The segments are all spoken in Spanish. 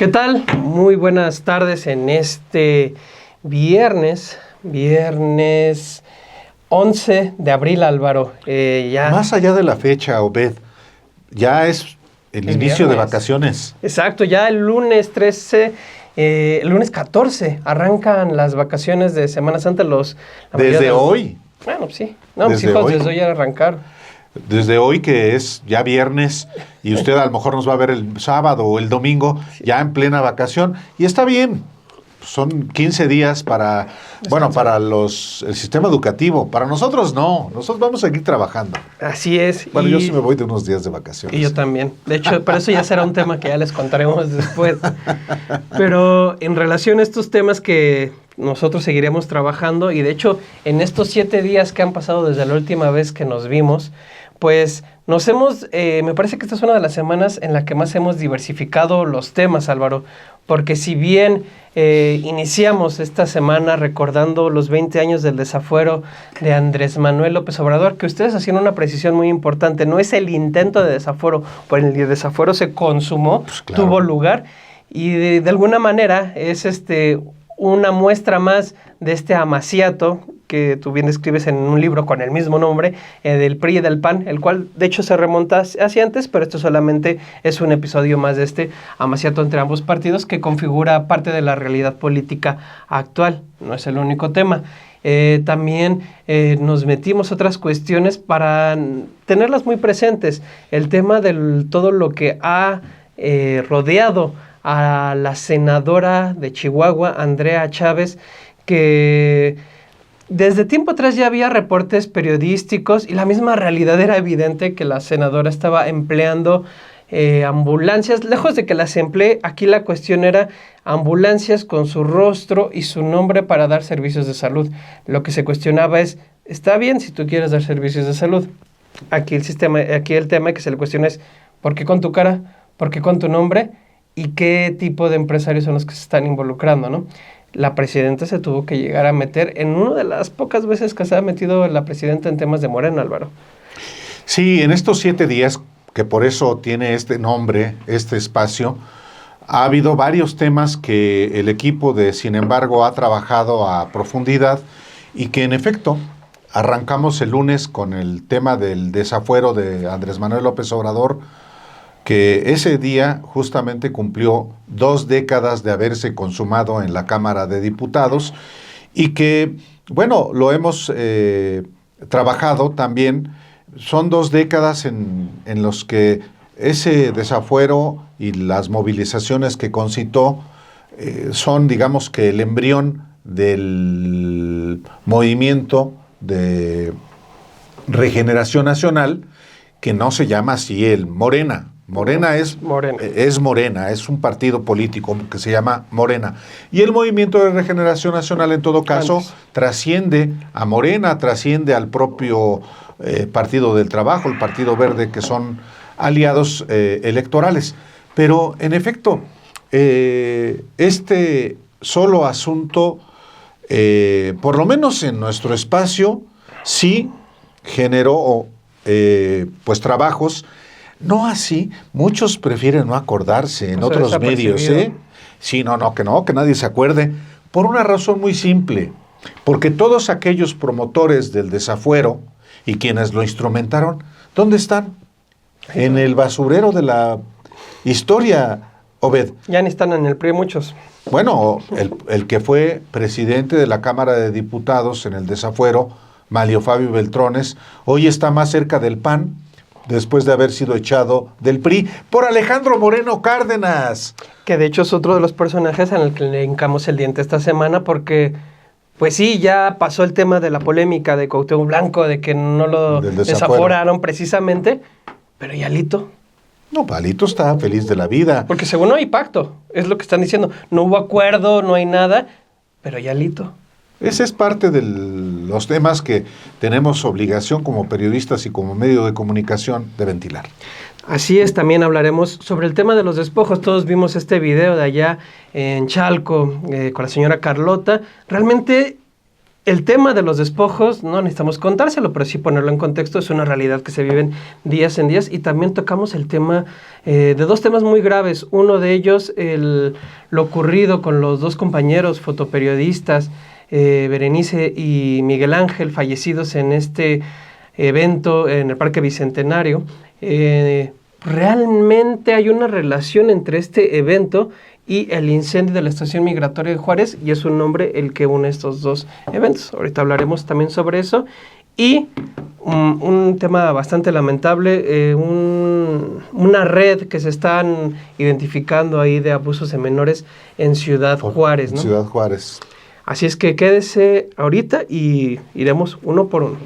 ¿Qué tal? Muy buenas tardes en este viernes 11 de abril, Álvaro. Más allá de la fecha, Obed, ya es el inicio de vacaciones. Exacto, ya el lunes 13, el lunes 14 arrancan las vacaciones de Semana Santa. Desde hoy. Bueno, sí. No, mis hijos desde hoy ya arrancaron. Desde hoy, que es ya viernes, y usted a lo mejor nos va a ver el sábado o el domingo, ya en plena vacación, y está bien. Son 15 días para el sistema educativo. Para nosotros no, nosotros vamos a seguir trabajando. Así es. Bueno, yo sí me voy de unos días de vacaciones. Y yo también. De hecho, para eso ya será un tema que ya les contaremos después. Pero en relación a estos temas que nosotros seguiremos trabajando, y de hecho, en estos 7 días que han pasado desde la última vez que nos vimos, pues me parece que esta es una de las semanas en la que más hemos diversificado los temas, Álvaro, porque si bien iniciamos esta semana recordando los 20 años del desafuero de Andrés Manuel López Obrador, que ustedes hacían una precisión muy importante, no es el intento de desafuero, por el desafuero se consumó, pues claro, tuvo lugar, y de alguna manera es una muestra más de este amaciato que tú bien describes en un libro con el mismo nombre, del PRI y del PAN, el cual de hecho se remonta hacia antes, pero esto solamente es un episodio más de este amaciato entre ambos partidos que configura parte de la realidad política actual. No es el único tema. También nos metimos otras cuestiones para tenerlas muy presentes. El tema de todo lo que ha rodeado a la senadora de Chihuahua, Andrea Chávez, que desde tiempo atrás ya había reportes periodísticos y la misma realidad era evidente que la senadora estaba empleando ambulancias. Lejos de que las emplee, aquí la cuestión era ambulancias con su rostro y su nombre para dar servicios de salud. Lo que se cuestionaba es, está bien si tú quieres dar servicios de salud. Aquí el tema que se le cuestiona es, ¿por qué con tu cara? ¿Por qué con tu nombre? ¿Y qué tipo de empresarios son los que se están involucrando, no? La presidenta se tuvo que llegar a meter en una de las pocas veces que se ha metido la presidenta en temas de Morena, Álvaro. Sí, en estos 7 días, que por eso tiene este nombre, este espacio, ha habido varios temas que el equipo de Sin embargo ha trabajado a profundidad y que en efecto arrancamos el lunes con el tema del desafuero de Andrés Manuel López Obrador, que ese día justamente cumplió 2 décadas de haberse consumado en la Cámara de Diputados y que, bueno, lo hemos trabajado también. Son 2 décadas en los que ese desafuero y las movilizaciones que concitó son, digamos, que el embrión del movimiento de Regeneración Nacional, que no se llama así el Morena. Morena es Morena, es un partido político que se llama Morena. Y el Movimiento de Regeneración Nacional, en todo caso, trasciende a Morena, trasciende al propio Partido del Trabajo, el Partido Verde, que son aliados electorales. Pero, en efecto, este solo asunto, por lo menos en nuestro espacio, sí generó pues trabajos. No así, muchos prefieren no acordarse en otros medios, Sí, que nadie se acuerde, por una razón muy simple, porque todos aquellos promotores del desafuero y quienes lo instrumentaron, ¿dónde están? En el basurero de la historia, Obed. Ya ni están en el PRI muchos. Bueno, el que fue presidente de la Cámara de Diputados en el desafuero, Mario Fabio Beltrones, hoy está más cerca del PAN, después de haber sido echado del PRI por Alejandro Moreno Cárdenas. Que de hecho es otro de los personajes en el que le hincamos el diente esta semana, porque pues sí, ya pasó el tema de la polémica de Cuauhtémoc Blanco, de que no lo desaforaron precisamente, pero ¿y Alito? No, Alito está feliz de la vida. Porque según no hay pacto, es lo que están diciendo, no hubo acuerdo, no hay nada, pero ¿y Alito? Ese es parte de los temas que tenemos obligación como periodistas y como medio de comunicación de ventilar. Así es, también hablaremos sobre el tema de los despojos. Todos vimos este video de allá en Chalco con la señora Carlota. Realmente el tema de los despojos no necesitamos contárselo, pero sí ponerlo en contexto. Es una realidad que se viven días en días. Y también tocamos el tema de dos temas muy graves. Uno de ellos, lo ocurrido con los dos compañeros fotoperiodistas, Berenice y Miguel Ángel, fallecidos en este evento en el Parque Bicentenario. Realmente hay una relación entre este evento y el incendio de la estación migratoria de Juárez, y es un nombre el que une estos dos eventos. Ahorita hablaremos también sobre eso. Y un tema bastante lamentable, una red que se están identificando ahí de abusos de menores en Ciudad Juárez, ¿no? Ciudad Juárez. Así es que quédese ahorita y iremos uno por uno.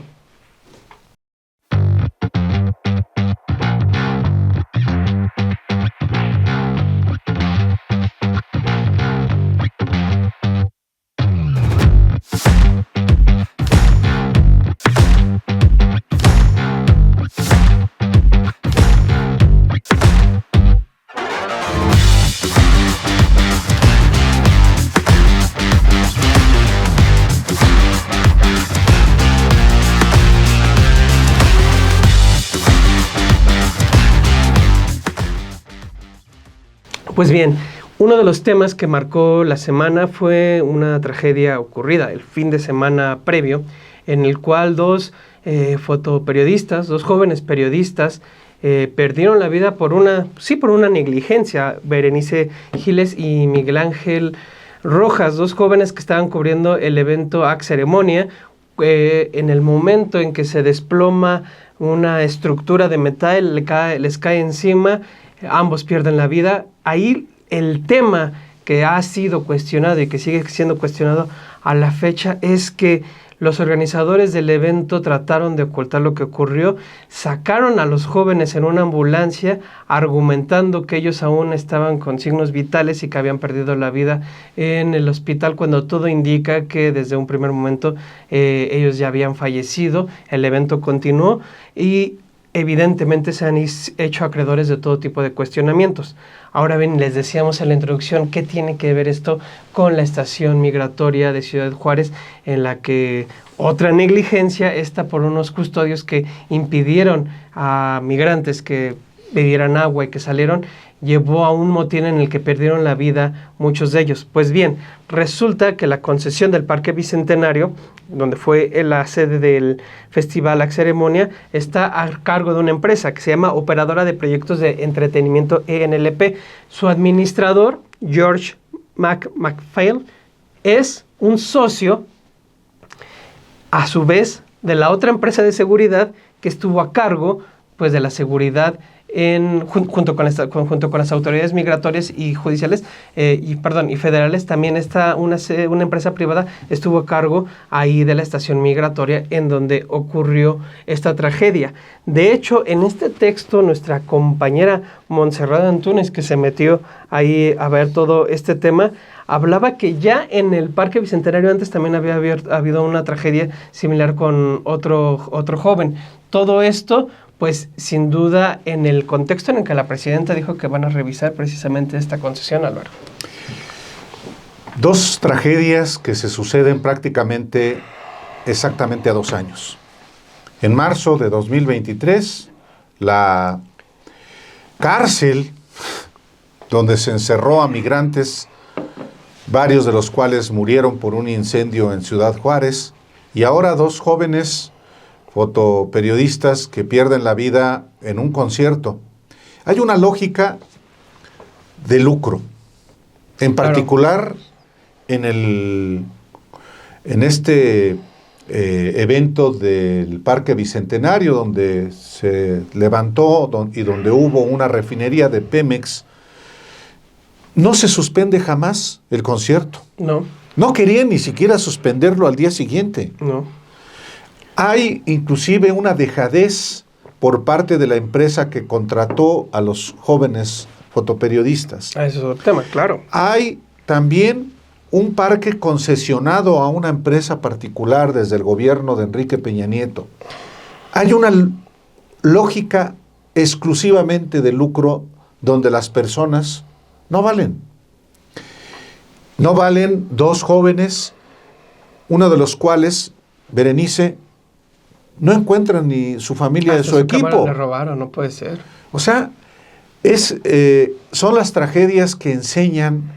Pues bien, uno de los temas que marcó la semana fue una tragedia ocurrida el fin de semana previo, en el cual dos fotoperiodistas, dos jóvenes periodistas, perdieron la vida por una negligencia. Berenice Giles y Miguel Ángel Rojas, dos jóvenes que estaban cubriendo el evento AC Ceremonia, en el momento en que se desploma una estructura de metal, les cae encima. Ambos pierden la vida. Ahí el tema que ha sido cuestionado y que sigue siendo cuestionado a la fecha es que los organizadores del evento trataron de ocultar lo que ocurrió, sacaron a los jóvenes en una ambulancia argumentando que ellos aún estaban con signos vitales y que habían perdido la vida en el hospital, cuando todo indica que desde un primer momento ellos ya habían fallecido. El evento continuó y evidentemente se han hecho acreedores de todo tipo de cuestionamientos. Ahora bien, les decíamos en la introducción, ¿qué tiene que ver esto con la estación migratoria de Ciudad Juárez, en la que otra negligencia, esta por unos custodios que impidieron a migrantes que bebieran agua y que salieron, llevó a un motín en el que perdieron la vida muchos de ellos? Pues bien, resulta que la concesión del Parque Bicentenario, donde fue la sede del Festival AC Ceremonia, está a cargo de una empresa que se llama Operadora de Proyectos de Entretenimiento ENLP. Su administrador, George MacPhail, es un socio, a su vez, de la otra empresa de seguridad que estuvo a cargo, pues, de la seguridad junto con las autoridades migratorias y judiciales y federales. También está una empresa privada estuvo a cargo ahí de la estación migratoria en donde ocurrió esta tragedia. De hecho, en este texto, nuestra compañera Montserrat Antunes, que se metió ahí a ver todo este tema, hablaba que ya en el Parque Bicentenario antes también había habido una tragedia similar con otro joven. Todo esto, pues, sin duda, en el contexto en el que la presidenta dijo que van a revisar precisamente esta concesión, Álvaro. Dos tragedias que se suceden prácticamente exactamente a 2 años. En marzo de 2023, la cárcel donde se encerró a migrantes, varios de los cuales murieron por un incendio en Ciudad Juárez, y ahora dos jóvenes fotoperiodistas que pierden la vida en un concierto. Hay una lógica de lucro, en particular en este evento del Parque Bicentenario, donde se levantó y donde hubo una refinería de Pemex. No se suspende jamás el concierto. No. No querían ni siquiera suspenderlo al día siguiente. No. Hay inclusive una dejadez por parte de la empresa que contrató a los jóvenes fotoperiodistas. Eso es otro tema, claro. Hay también un parque concesionado a una empresa particular desde el gobierno de Enrique Peña Nieto. Hay una lógica exclusivamente de lucro donde las personas no valen. No valen dos jóvenes uno de los cuales, Berenice, no encuentra ni su familia de su equipo. Le robaron, no puede ser. O sea, son las tragedias que enseñan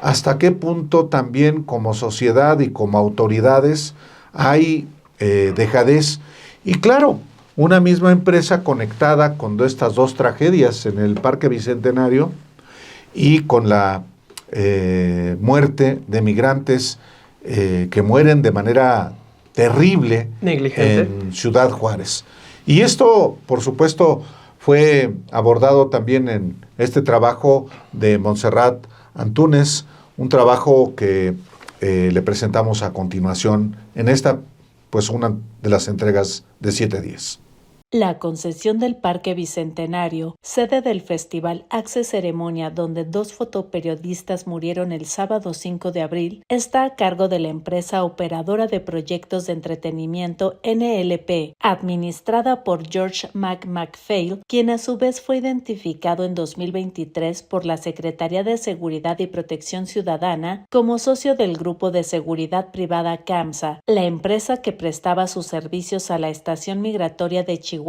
hasta qué punto también como sociedad y como autoridades hay dejadez. Y claro, una misma empresa conectada con estas dos tragedias en el Parque Bicentenario y con la muerte de migrantes que mueren de manera terrible en Ciudad Juárez. Y esto, por supuesto, fue abordado también en este trabajo de Montserrat Antúnez, un trabajo que le presentamos a continuación en esta, pues una de las entregas de 7 días. La concesión del Parque Bicentenario, sede del Festival Access Ceremonia, donde 2 fotoperiodistas murieron el sábado 5 de abril, está a cargo de la empresa operadora de proyectos de entretenimiento NLP, administrada por George McPhail, quien a su vez fue identificado en 2023 por la Secretaría de Seguridad y Protección Ciudadana como socio del grupo de seguridad privada CAMSA, la empresa que prestaba sus servicios a la estación migratoria de Chihuahua,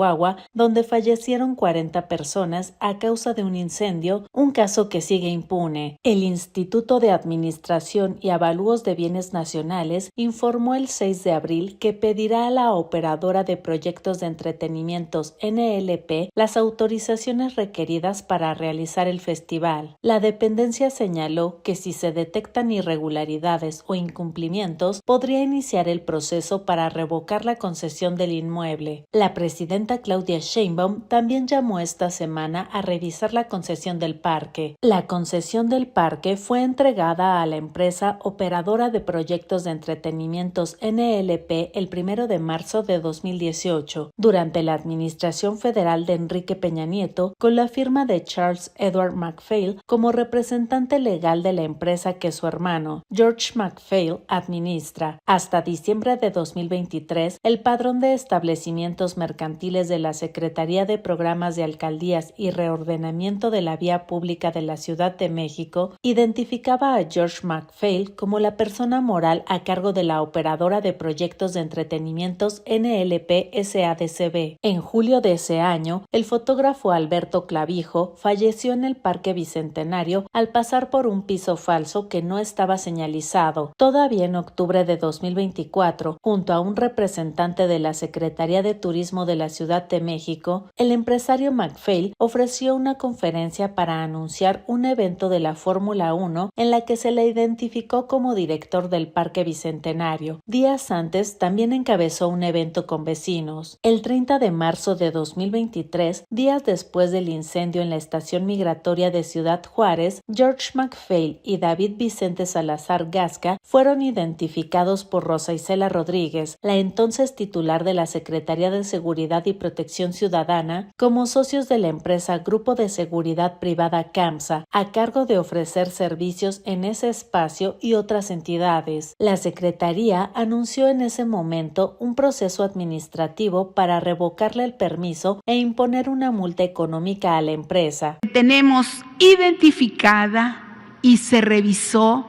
donde fallecieron 40 personas a causa de un incendio, un caso que sigue impune. El Instituto de Administración y Avalúos de Bienes Nacionales informó el 6 de abril que pedirá a la operadora de proyectos de entretenimientos NLP las autorizaciones requeridas para realizar el festival. La dependencia señaló que si se detectan irregularidades o incumplimientos, podría iniciar el proceso para revocar la concesión del inmueble. La presidenta Claudia Sheinbaum también llamó esta semana a revisar la concesión del parque. La concesión del parque fue entregada a la empresa operadora de proyectos de entretenimientos NLP el 1 de marzo de 2018, durante la administración federal de Enrique Peña Nieto, con la firma de Charles Edward McPhail como representante legal de la empresa que su hermano, George McPhail, administra. Hasta diciembre de 2023, el padrón de establecimientos mercantiles de la Secretaría de Programas de Alcaldías y Reordenamiento de la Vía Pública de la Ciudad de México identificaba a George McPhail como la persona moral a cargo de la operadora de proyectos de entretenimientos NLP SADCB. En julio de ese año, el fotógrafo Alberto Clavijo falleció en el Parque Bicentenario al pasar por un piso falso que no estaba señalizado. Todavía en octubre de 2024, junto a un representante de la Secretaría de Turismo de la Ciudad de México, el empresario McPhail ofreció una conferencia para anunciar un evento de la Fórmula 1 en la que se le identificó como director del Parque Bicentenario. Días antes también encabezó un evento con vecinos. El 30 de marzo de 2023, días después del incendio en la estación migratoria de Ciudad Juárez, George McPhail y David Vicente Salazar Gasca fueron identificados por Rosa Isela Rodríguez, la entonces titular de la Secretaría de Seguridad y Protección Ciudadana, como socios de la empresa Grupo de Seguridad Privada CAMSA, a cargo de ofrecer servicios en ese espacio y otras entidades. La Secretaría anunció en ese momento un proceso administrativo para revocarle el permiso e imponer una multa económica a la empresa. Tenemos identificada y se revisó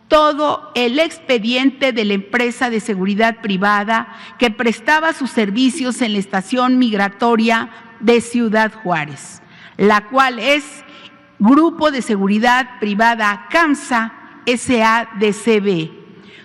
todo el expediente de la empresa de seguridad privada que prestaba sus servicios en la estación migratoria de Ciudad Juárez, la cual es Grupo de Seguridad Privada CAMSA SADCB,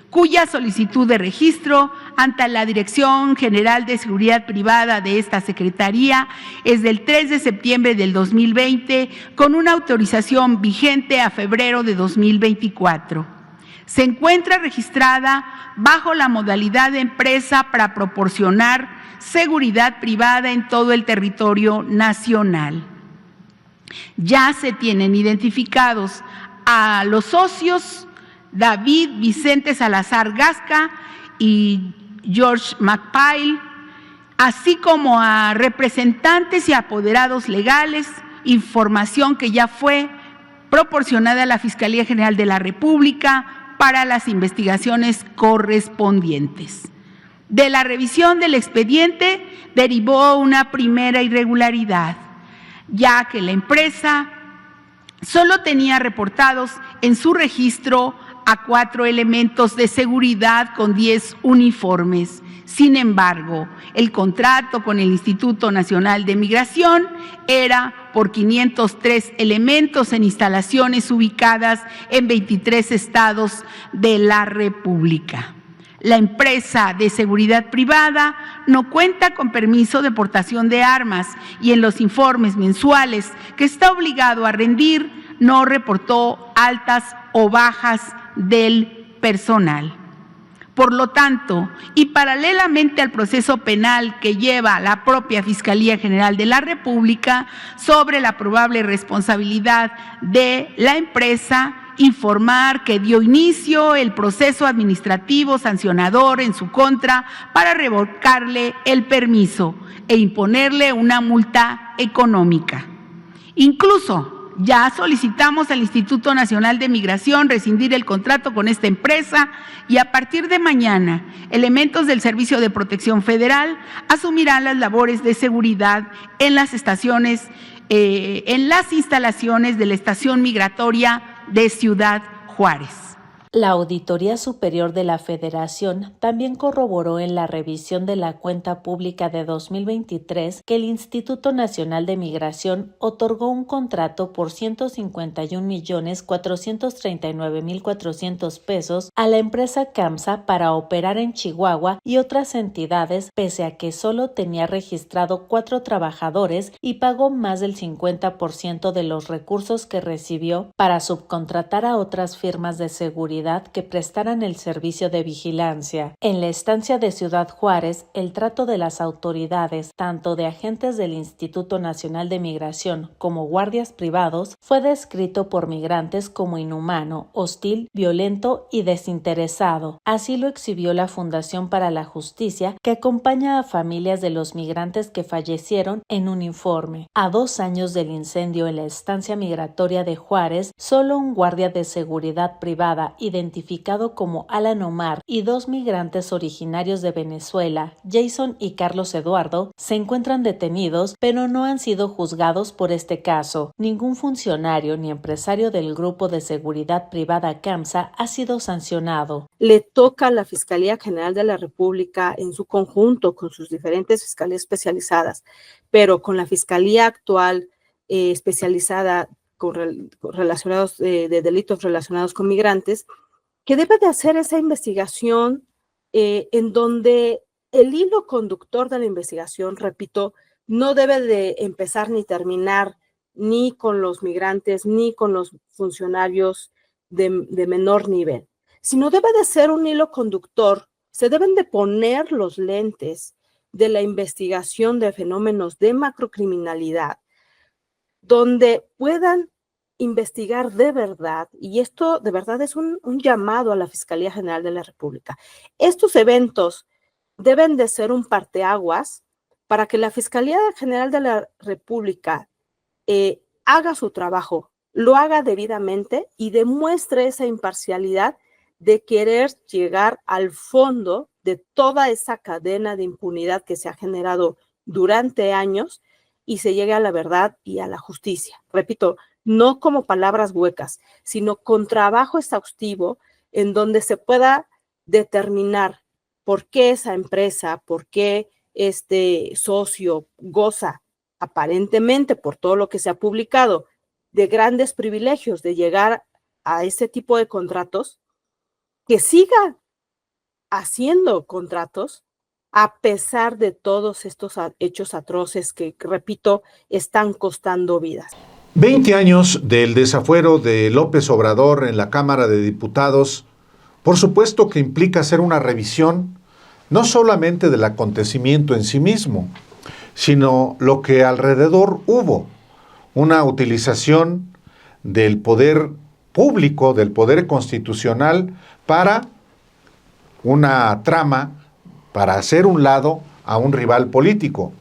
cuya solicitud de registro ante la Dirección General de Seguridad Privada de esta Secretaría es del 3 de septiembre del 2020, con una autorización vigente a febrero de 2024. Se encuentra registrada bajo la modalidad de empresa para proporcionar seguridad privada en todo el territorio nacional. Ya se tienen identificados a los socios David Vicente Salazar Gasca y George McPhail, así como a representantes y apoderados legales, información que ya fue proporcionada a la Fiscalía General de la República para las investigaciones correspondientes. De la revisión del expediente derivó una primera irregularidad, ya que la empresa solo tenía reportados en su registro a 4 elementos de seguridad con 10 uniformes. Sin embargo, el contrato con el Instituto Nacional de Migración era por 503 elementos en instalaciones ubicadas en 23 estados de la República. La empresa de seguridad privada no cuenta con permiso de portación de armas y en los informes mensuales que está obligado a rendir no reportó altas o bajas del personal. Por lo tanto, y paralelamente al proceso penal que lleva la propia Fiscalía General de la República sobre la probable responsabilidad de la empresa, informar que dio inicio el proceso administrativo sancionador en su contra para revocarle el permiso e imponerle una multa económica. Incluso ya solicitamos al Instituto Nacional de Migración rescindir el contrato con esta empresa y a partir de mañana, elementos del Servicio de Protección Federal asumirán las labores de seguridad en las estaciones, en las instalaciones de la estación migratoria de Ciudad Juárez. La Auditoría Superior de la Federación también corroboró en la revisión de la cuenta pública de 2023 que el Instituto Nacional de Migración otorgó un contrato por 151.439.400 pesos a la empresa CAMSA para operar en Chihuahua y otras entidades, pese a que solo tenía registrado 4 trabajadores y pagó más del 50% de los recursos que recibió para subcontratar a otras firmas de seguridad que prestaran el servicio de vigilancia. En la estancia de Ciudad Juárez, el trato de las autoridades, tanto de agentes del Instituto Nacional de Migración como guardias privados, fue descrito por migrantes como inhumano, hostil, violento y desinteresado. Así lo exhibió la Fundación para la Justicia, que acompaña a familias de los migrantes que fallecieron en un informe. A 2 años del incendio en la estancia migratoria de Juárez, solo un guardia de seguridad privada identificado como Alan Omar y 2 migrantes originarios de Venezuela, Jason y Carlos Eduardo, se encuentran detenidos, pero no han sido juzgados por este caso. Ningún funcionario ni empresario del grupo de seguridad privada CAMSA ha sido sancionado. Le toca a la Fiscalía General de la República en su conjunto con sus diferentes fiscalías especializadas, pero con la Fiscalía actual especializada relacionados de delitos relacionados con migrantes, que debe de hacer esa investigación en donde el hilo conductor de la investigación, repito, no debe de empezar ni terminar ni con los migrantes ni con los funcionarios de menor nivel, sino debe de ser un hilo conductor. Se deben de poner los lentes de la investigación de fenómenos de macrocriminalidad, donde puedan investigar de verdad, y esto de verdad es un llamado a la Fiscalía General de la República. Estos eventos deben de ser un parteaguas para que la Fiscalía General de la República haga su trabajo, lo haga debidamente y demuestre esa imparcialidad de querer llegar al fondo de toda esa cadena de impunidad que se ha generado durante años y se llegue a la verdad y a la justicia. Repito, no como palabras huecas, sino con trabajo exhaustivo en donde se pueda determinar por qué esa empresa, por qué este socio goza aparentemente por todo lo que se ha publicado de grandes privilegios de llegar a ese tipo de contratos, que siga haciendo contratos a pesar de todos estos hechos atroces que, repito, están costando vidas. 20 años del desafuero de López Obrador en la Cámara de Diputados, por supuesto que implica hacer una revisión no solamente del acontecimiento en sí mismo, sino lo que alrededor hubo, una utilización del poder público, del poder constitucional, para una trama, para hacer un lado a un rival político.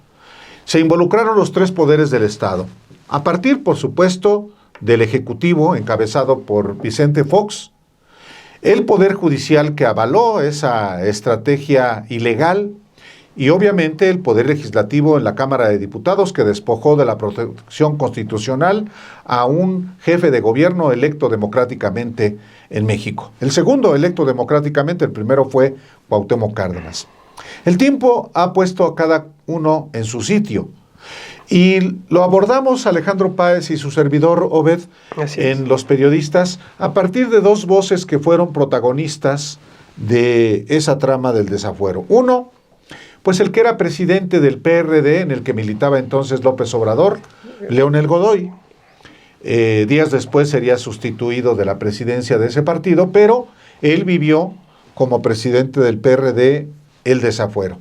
Se involucraron los 3 poderes del Estado, a partir, por supuesto, del Ejecutivo, encabezado por Vicente Fox, el Poder Judicial que avaló esa estrategia ilegal y obviamente el Poder Legislativo en la Cámara de Diputados, que despojó de la protección constitucional a un jefe de gobierno electo democráticamente en México. El segundo electo democráticamente, el primero fue Cuauhtémoc Cárdenas. El tiempo ha puesto a cada uno en su sitio. Y lo abordamos Alejandro Páez y su servidor Obed en Los Periodistas a partir de dos voces que fueron protagonistas de esa trama del desafuero. Uno, pues el que era presidente del PRD, en el que militaba entonces López Obrador, Leonel Godoy. Días después sería sustituido de la presidencia de ese partido, pero él vivió como presidente del PRD el desafuero.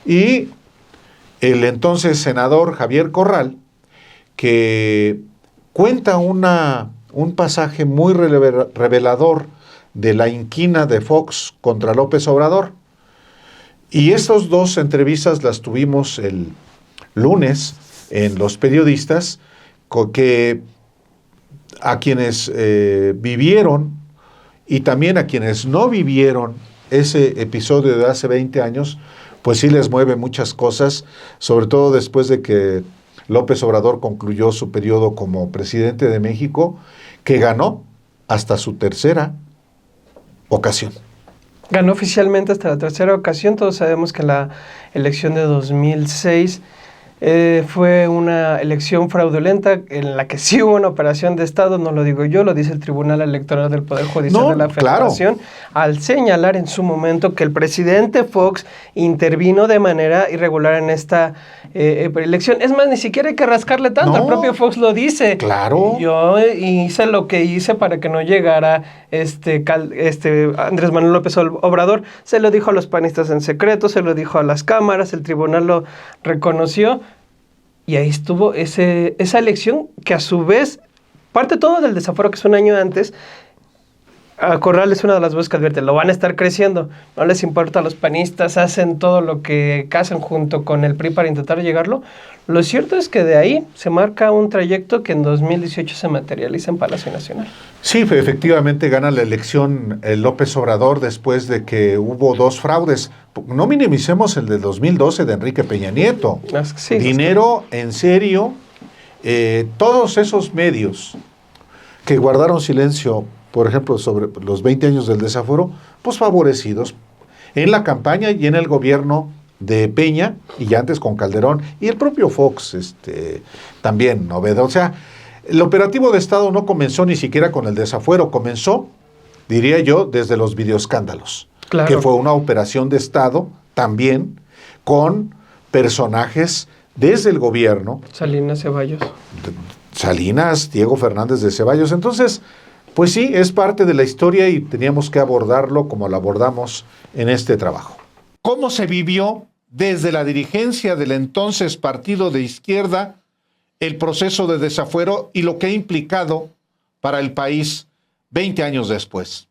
Y el entonces senador Javier Corral, que cuenta un pasaje muy revelador de la inquina de Fox contra López Obrador. Y estas dos entrevistas las tuvimos el lunes en Los Periodistas, que a quienes vivieron y también a quienes no vivieron ese episodio de hace 20 años, pues sí les mueve muchas cosas, sobre todo después de que López Obrador concluyó su periodo como presidente de México, que ganó hasta su tercera ocasión. Ganó oficialmente hasta la tercera ocasión. Todos sabemos que la elección de 2006 fue una elección fraudulenta en la que sí hubo una operación de Estado, no lo digo yo, lo dice el Tribunal Electoral del Poder Judicial de la Federación, al señalar en su momento que el presidente Fox intervino de manera irregular en esta elección. Es más, ni siquiera hay que rascarle tanto, el propio Fox lo dice. Claro. Yo hice lo que hice para que no llegara Andrés Manuel López Obrador. Se lo dijo a los panistas en secreto, se lo dijo a las cámaras, el tribunal lo reconoció. Y ahí estuvo esa elección que a su vez, parte todo del desafuero que es un año antes. Corral es una de las voces que advierte, lo van a estar creciendo, no les importa a los panistas, hacen todo lo que casan junto con el PRI para intentar llegarlo. Lo cierto es que de ahí se marca un trayecto que en 2018 se materializa en Palacio Nacional. Sí, efectivamente gana la elección el López Obrador después de que hubo dos fraudes. No minimicemos el de 2012 de Enrique Peña Nieto. Sí, dinero en serio, todos esos medios que guardaron silencio, por ejemplo, sobre los 20 años del desafuero, pues favorecidos en la campaña y en el gobierno de Peña, y ya antes con Calderón, y el propio Fox también, Obed. O sea, el operativo de Estado no comenzó ni siquiera con el desafuero, comenzó, diría yo, desde los videoescándalos, claro, que fue una operación de Estado también con personajes desde el gobierno. Salinas Ceballos. Salinas, Diego Fernández de Ceballos. Entonces, pues sí, es parte de la historia y teníamos que abordarlo como lo abordamos en este trabajo. ¿Cómo se vivió desde la dirigencia del entonces partido de izquierda el proceso de desafuero y lo que ha implicado para el país 20 años después?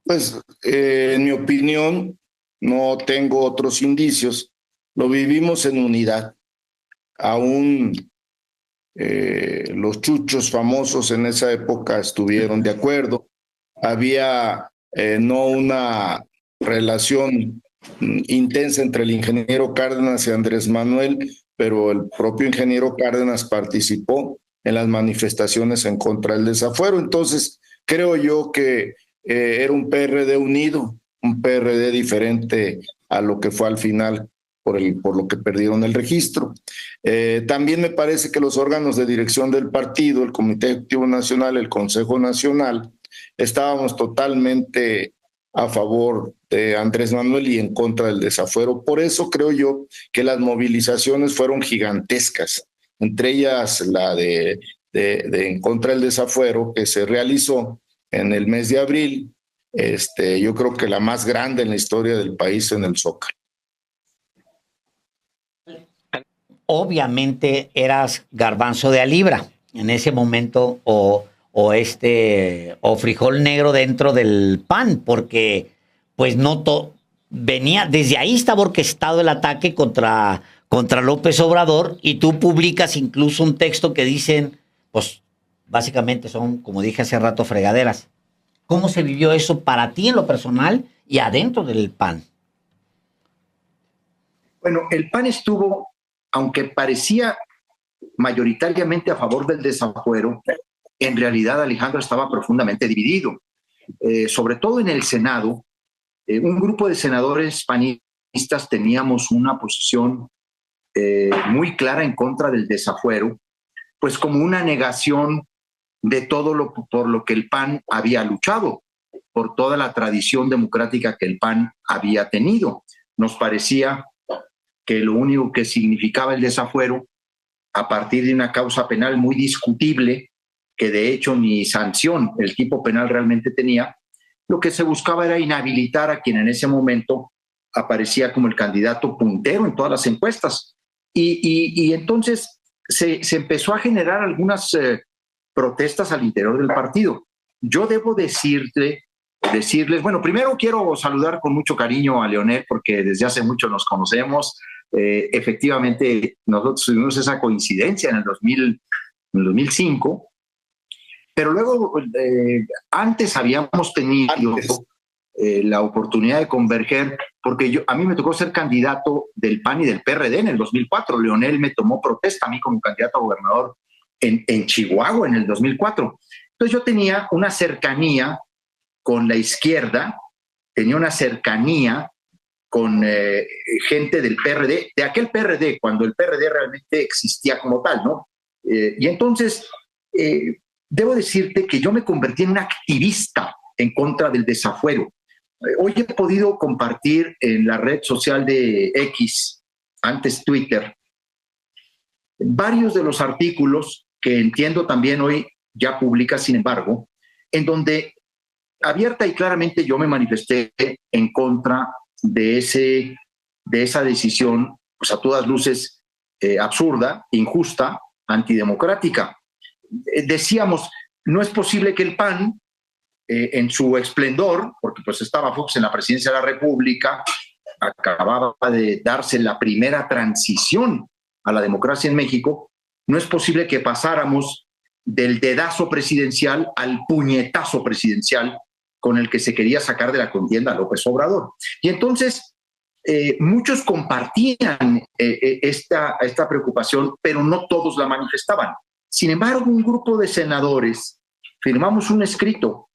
Pues, en mi opinión, no tengo otros indicios. Lo vivimos en unidad. Aún los chuchos famosos en esa época estuvieron de acuerdo. Había no una relación intensa entre el ingeniero Cárdenas y Andrés Manuel, pero el propio ingeniero Cárdenas participó en las manifestaciones en contra del desafuero. Entonces, creo yo que era un PRD unido, un PRD diferente a lo que fue al final por lo que perdieron el registro. También me parece que los órganos de dirección del partido, el Comité Ejecutivo Nacional, el Consejo Nacional, estábamos totalmente a favor de Andrés Manuel y en contra del desafuero. Por eso creo yo que las movilizaciones fueron gigantescas, entre ellas la de en contra del desafuero que se realizó en el mes de abril, yo creo que la más grande en la historia del país en el Zócalo. Obviamente eras garbanzo de a libra en ese momento o frijol negro dentro del pan, porque pues venía, desde ahí estaba orquestado el ataque contra López Obrador, y tú publicas incluso un texto que dicen, pues básicamente son, como dije hace rato, fregaderas. ¿Cómo se vivió eso para ti en lo personal y adentro del PAN. Bueno, el PAN estuvo, aunque parecía mayoritariamente a favor del desafuero, en realidad Alejandro estaba profundamente dividido. Sobre todo en el Senado, un grupo de senadores panistas teníamos una posición muy clara en contra del desafuero, pues como una negación de todo por lo que el PAN había luchado, por toda la tradición democrática que el PAN había tenido. Nos parecía que lo único que significaba el desafuero, a partir de una causa penal muy discutible, que de hecho ni sanción el tipo penal realmente tenía, lo que se buscaba era inhabilitar a quien en ese momento aparecía como el candidato puntero en todas las encuestas. Y entonces se empezó a generar algunas protestas al interior del partido. Yo debo decirles, bueno, primero quiero saludar con mucho cariño a Leonel, porque desde hace mucho nos conocemos. Efectivamente, nosotros tuvimos esa coincidencia en el 2005, pero luego, antes habíamos tenido la oportunidad de converger, porque a mí me tocó ser candidato del PAN y del PRD en el 2004. Leonel me tomó protesta a mí como candidato a gobernador en Chihuahua en el 2004. Entonces yo tenía una cercanía con la izquierda, tenía una cercanía con gente del PRD, de aquel PRD, cuando el PRD realmente existía como tal, ¿no? Y entonces, debo decirte que yo me convertí en un activista en contra del desafuero. Hoy he podido compartir en la red social de X, antes Twitter, varios de los artículos que entiendo también hoy ya publica, sin embargo, en donde abierta y claramente yo me manifesté en contra de esa decisión, pues a todas luces absurda, injusta, antidemocrática. Decíamos, no es posible que el PAN, en su esplendor, porque pues estaba Fox en la presidencia de la República, acababa de darse la primera transición a la democracia en México, no es posible que pasáramos del dedazo presidencial al puñetazo presidencial con el que se quería sacar de la contienda a López Obrador. Y entonces muchos compartían esta preocupación, pero no todos la manifestaban. Sin embargo, un grupo de senadores firmamos un escrito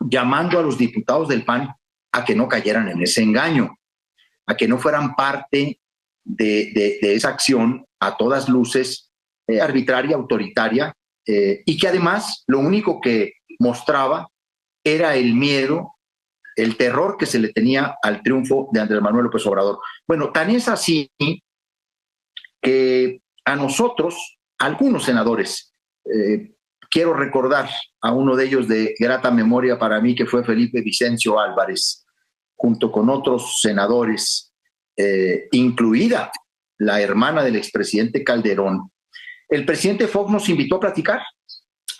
llamando a los diputados del PAN a que no cayeran en ese engaño, a que no fueran parte de esa acción a todas luces arbitraria, autoritaria, y que además lo único que mostraba era el miedo, el terror que se le tenía al triunfo de Andrés Manuel López Obrador. Bueno, tan es así que a nosotros, algunos senadores, quiero recordar a uno de ellos de grata memoria para mí, que fue Felipe Vicencio Álvarez, junto con otros senadores, incluida la hermana del expresidente Calderón. El presidente Fox nos invitó a platicar.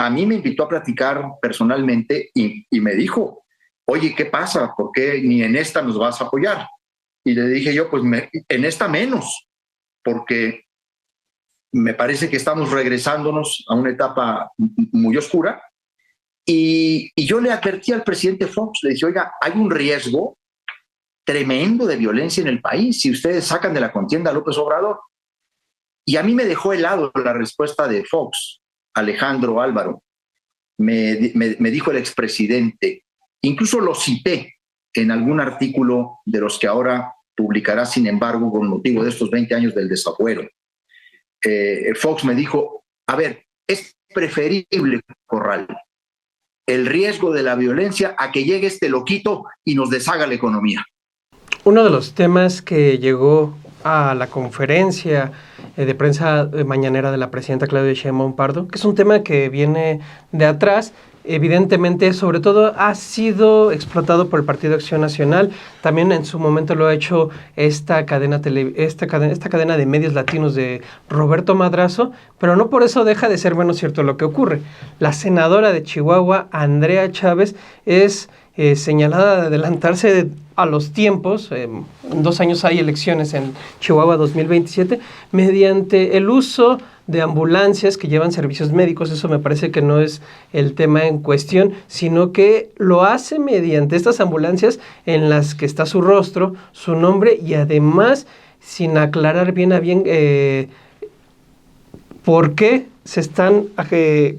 A mí me invitó a platicar personalmente y me dijo, oye, ¿qué pasa? ¿Por qué ni en esta nos vas a apoyar? Y le dije yo, pues en esta menos, porque me parece que estamos regresándonos a una etapa muy oscura. Y yo le advertí al presidente Fox, le dije, oiga, hay un riesgo tremendo de violencia en el país si ustedes sacan de la contienda a López Obrador. Y a mí me dejó helado la respuesta de Fox, Alejandro Álvaro. Me dijo el expresidente, incluso lo cité en algún artículo de los que ahora publicará, sin embargo, con motivo de estos 20 años del desafuero. Fox me dijo, a ver, es preferible, Corral, el riesgo de la violencia a que llegue este loquito y nos deshaga la economía. Uno de los temas que llegó a la conferencia de prensa mañanera de la presidenta Claudia Sheinbaum Pardo, que es un tema que viene de atrás, evidentemente, sobre todo ha sido explotado por el Partido Acción Nacional. También en su momento lo ha hecho esta cadena de medios latinos de Roberto Madrazo, pero no por eso deja de ser bueno cierto lo que ocurre. La senadora de Chihuahua, Andrea Chávez, es señalada de adelantarse a los tiempos. En 2 años hay elecciones en Chihuahua 2027, mediante el uso de ambulancias que llevan servicios médicos. Eso me parece que no es el tema en cuestión, sino que lo hace mediante estas ambulancias en las que está su rostro, su nombre, y además sin aclarar bien a bien por qué se están,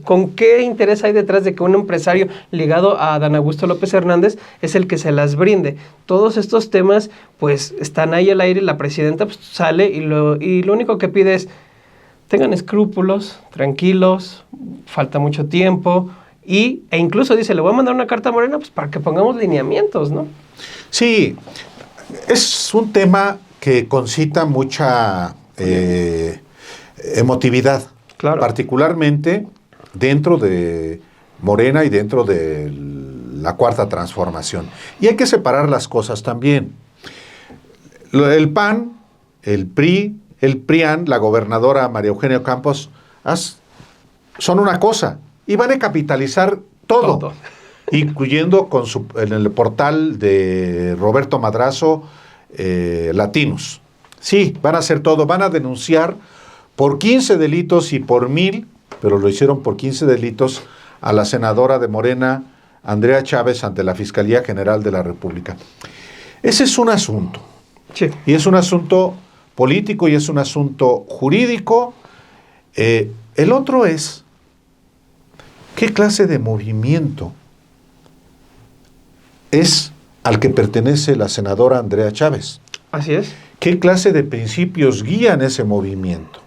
con qué interés hay detrás de que un empresario ligado a Adán Augusto López Hernández es el que se las brinde. Todos estos temas pues están ahí al aire. La presidenta pues, sale y lo único que pide es: tengan escrúpulos, tranquilos, falta mucho tiempo, e incluso dice, le voy a mandar una carta a Morena pues, para que pongamos lineamientos, ¿no? Sí, es un tema que concita mucha emotividad, claro, particularmente dentro de Morena y dentro de la Cuarta Transformación. Y hay que separar las cosas también. El PAN, el PRI, el PRIAN, la gobernadora María Eugenia Campos, son una cosa y van a capitalizar todo. Incluyendo en el portal de Roberto Madrazo, Latinos. Sí, van a hacer todo, van a denunciar por 15 delitos y por 1,000, pero lo hicieron por 15 delitos, a la senadora de Morena, Andrea Chávez, ante la Fiscalía General de la República. Ese es un asunto. Sí. Y es un asunto político y es un asunto jurídico. El otro es, ¿qué clase de movimiento es al que pertenece la senadora Andrea Chávez? Así es. ¿Qué clase de principios guían ese movimiento?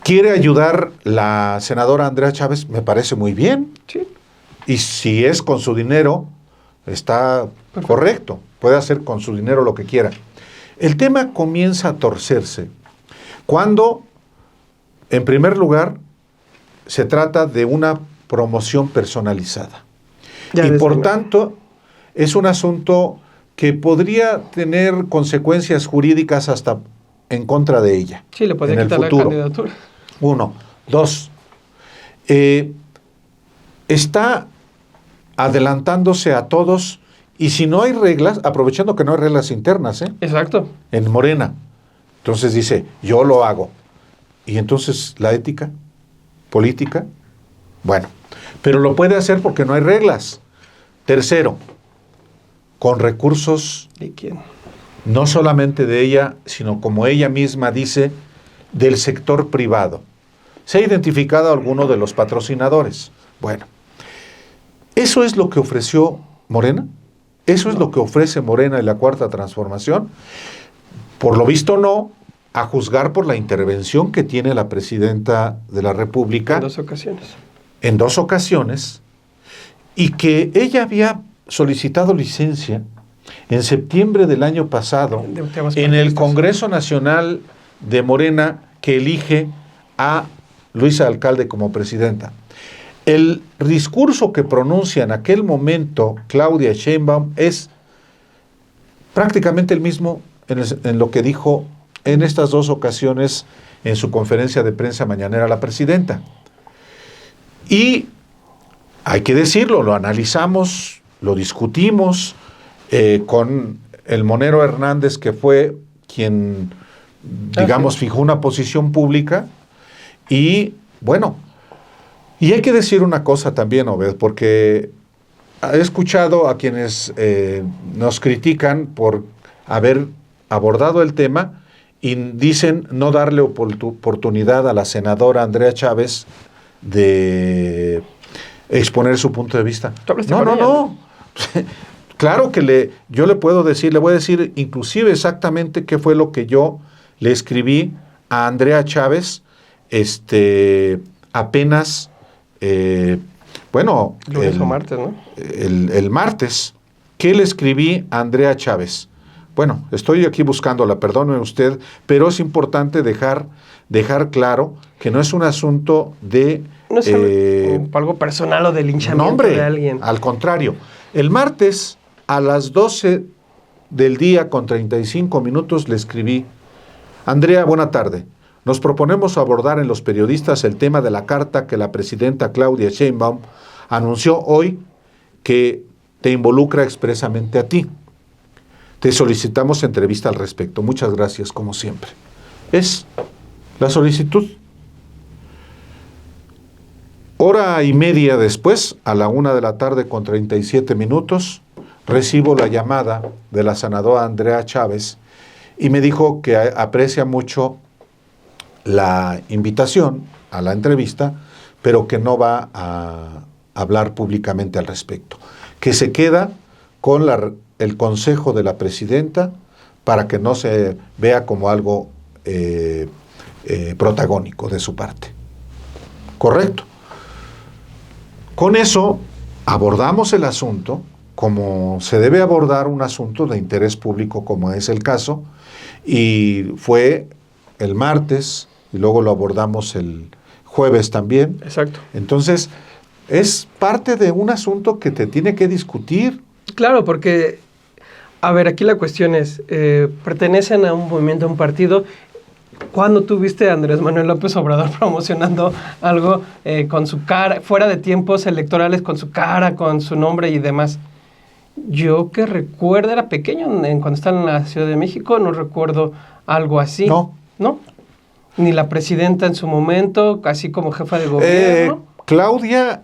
¿Quiere ayudar la senadora Andrea Chávez? Me parece muy bien. Sí. Y si es con su dinero, está correcto. Puede hacer con su dinero lo que quiera. El tema comienza a torcerse cuando, en primer lugar, se trata de una promoción personalizada. Y por tanto, es un asunto que podría tener consecuencias jurídicas hasta en contra de ella. Sí, le podría quitar la candidatura. 1. 2. Está adelantándose a todos, y si no hay reglas, aprovechando que no hay reglas internas, Exacto. en Morena. Entonces dice, yo lo hago. Y entonces, ¿la ética política? Bueno, pero lo puede hacer porque no hay reglas. Tercero, con recursos. ¿De quién? No solamente de ella, sino, como ella misma dice, del sector privado. Se ha identificado a alguno de los patrocinadores. Bueno, ¿eso es lo que ofreció Morena? ¿Eso es lo que ofrece Morena en la Cuarta Transformación? Por lo visto no, a juzgar por la intervención que tiene la presidenta de la República. En 2 ocasiones. En 2 ocasiones, y que ella había solicitado licencia en septiembre del año pasado en el Congreso Nacional de Morena, que elige a Luisa Alcalde como presidenta. El discurso que pronuncia en aquel momento Claudia Sheinbaum es prácticamente el mismo en lo que dijo en estas 2 ocasiones en su conferencia de prensa mañanera la presidenta. Y hay que decirlo, lo analizamos, lo discutimos con el Monero Hernández, que fue quien, digamos, fijó una posición pública. Y bueno, y hay que decir una cosa también, Obed, porque he escuchado a quienes nos critican por haber abordado el tema y dicen no darle oportunidad a la senadora Andrea Chávez de exponer su punto de vista. No. Claro que yo le puedo decir, le voy a decir inclusive exactamente qué fue lo que yo le escribí a Andrea Chávez apenas, lunes o martes, ¿no? El martes. ¿Qué le escribí a Andrea Chávez? Bueno, estoy aquí buscándola, perdóneme usted, pero es importante dejar claro que no es un asunto de... No es algo personal o de linchamiento de alguien. Al contrario. El martes a las 12 del día con 35 minutos le escribí: Andrea, buena tarde. Nos proponemos abordar en Los Periodistas el tema de la carta que la presidenta Claudia Sheinbaum anunció hoy que te involucra expresamente a ti. Te solicitamos entrevista al respecto. Muchas gracias, como siempre. Es la solicitud. Hora y media después, a la 1:37 p.m, recibo la llamada de la senadora Andrea Chávez y me dijo que aprecia mucho la invitación a la entrevista, pero que no va a hablar públicamente al respecto. Que se queda con el consejo de la presidenta para que no se vea como algo protagónico de su parte. ¿Correcto? Con eso abordamos el asunto como se debe abordar un asunto de interés público como es el caso, y fue el martes y luego lo abordamos el jueves también. Exacto. Entonces, es parte de un asunto que te tiene que discutir. Claro, porque, a ver, aquí la cuestión es, pertenecen a un movimiento, a un partido. ¿Cuándo tú viste a Andrés Manuel López Obrador promocionando algo con su cara, fuera de tiempos electorales, con su cara, con su nombre y demás? Yo que recuerdo, era pequeño cuando estaba en la Ciudad de México, no recuerdo algo así. No. Ni la presidenta en su momento, casi como jefa de gobierno. Claudia,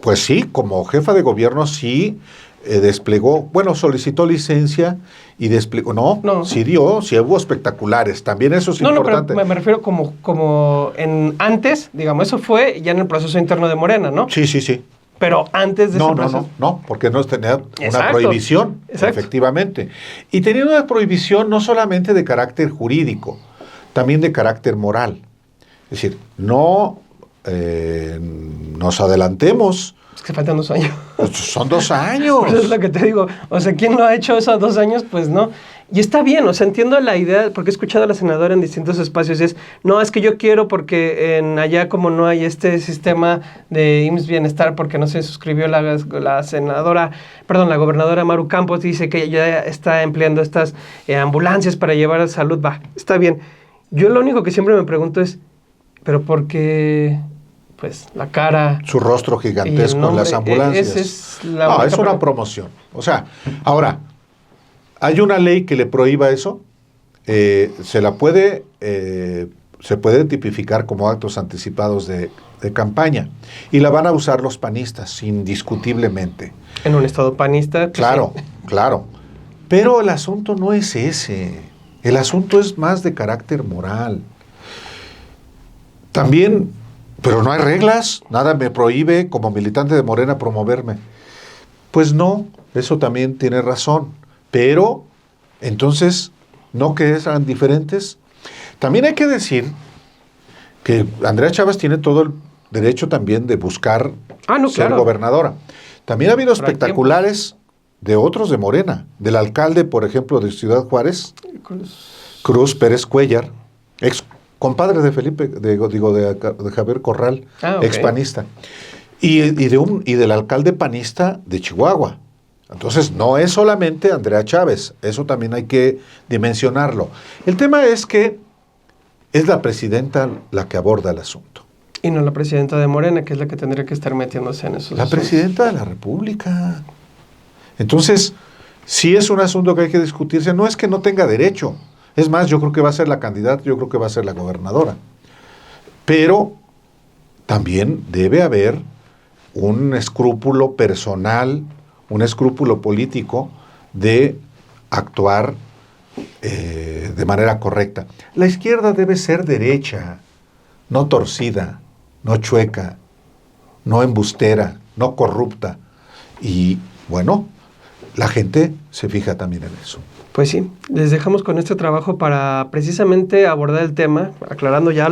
pues sí, como jefa de gobierno sí desplegó, solicitó licencia y desplegó, sí hubo espectaculares, también eso es importante. No, pero me refiero como en antes, digamos, eso fue ya en el proceso interno de Morena, ¿no? Sí. Pero antes de ese proceso. No, porque no tenía una Exacto. prohibición, Exacto. Efectivamente. Y tenía una prohibición no solamente de carácter jurídico, también de carácter moral. Es decir, no nos adelantemos. Es que faltan 2 años. Pues son 2 años. Pues es lo que te digo. O sea, ¿quién lo ha hecho esos 2 años? Pues no. Y está bien, o sea, entiendo la idea, porque he escuchado a la senadora en distintos espacios, y es que yo quiero porque allá como no hay este sistema de IMSS Bienestar, porque no se suscribió la gobernadora Maru Campos, dice que ya está empleando estas ambulancias para llevar salud, está bien. Yo lo único que siempre me pregunto es, ¿pero por qué, pues, la cara? Su rostro gigantesco en las ambulancias. Es una promoción. O sea, ahora, ¿hay una ley que le prohíba eso? Se puede tipificar como actos anticipados de campaña. Y la van a usar los panistas, indiscutiblemente. En un estado panista. Claro, sí. Claro. Pero el asunto no es ese. El asunto es más de carácter moral. También, pero no hay reglas. Nada me prohíbe como militante de Morena promoverme. Pues no, eso también tiene razón. Pero, entonces, ¿no que eran diferentes? También hay que decir que Andrea Chávez tiene todo el derecho también de buscar ser gobernadora. También ha habido espectaculares de otros de Morena, del alcalde, por ejemplo, de Ciudad Juárez, Cruz Pérez Cuellar, ex compadre de de Javier Corral, expanista, y del alcalde panista de Chihuahua. Entonces, no es solamente Andrea Chávez, eso también hay que dimensionarlo. El tema es que es la presidenta la que aborda el asunto. Y no la presidenta de Morena, que es la que tendría que estar metiéndose en esos La presidenta de la República. Entonces, sí es un asunto que hay que discutirse. No es que no tenga derecho. Es más, yo creo que va a ser la candidata, yo creo que va a ser la gobernadora. Pero también debe haber un escrúpulo personal, un escrúpulo político de actuar de manera correcta. La izquierda debe ser derecha, no torcida, no chueca, no embustera, no corrupta. Y bueno, la gente se fija también en eso. Pues sí, les dejamos con este trabajo para precisamente abordar el tema, aclarando ya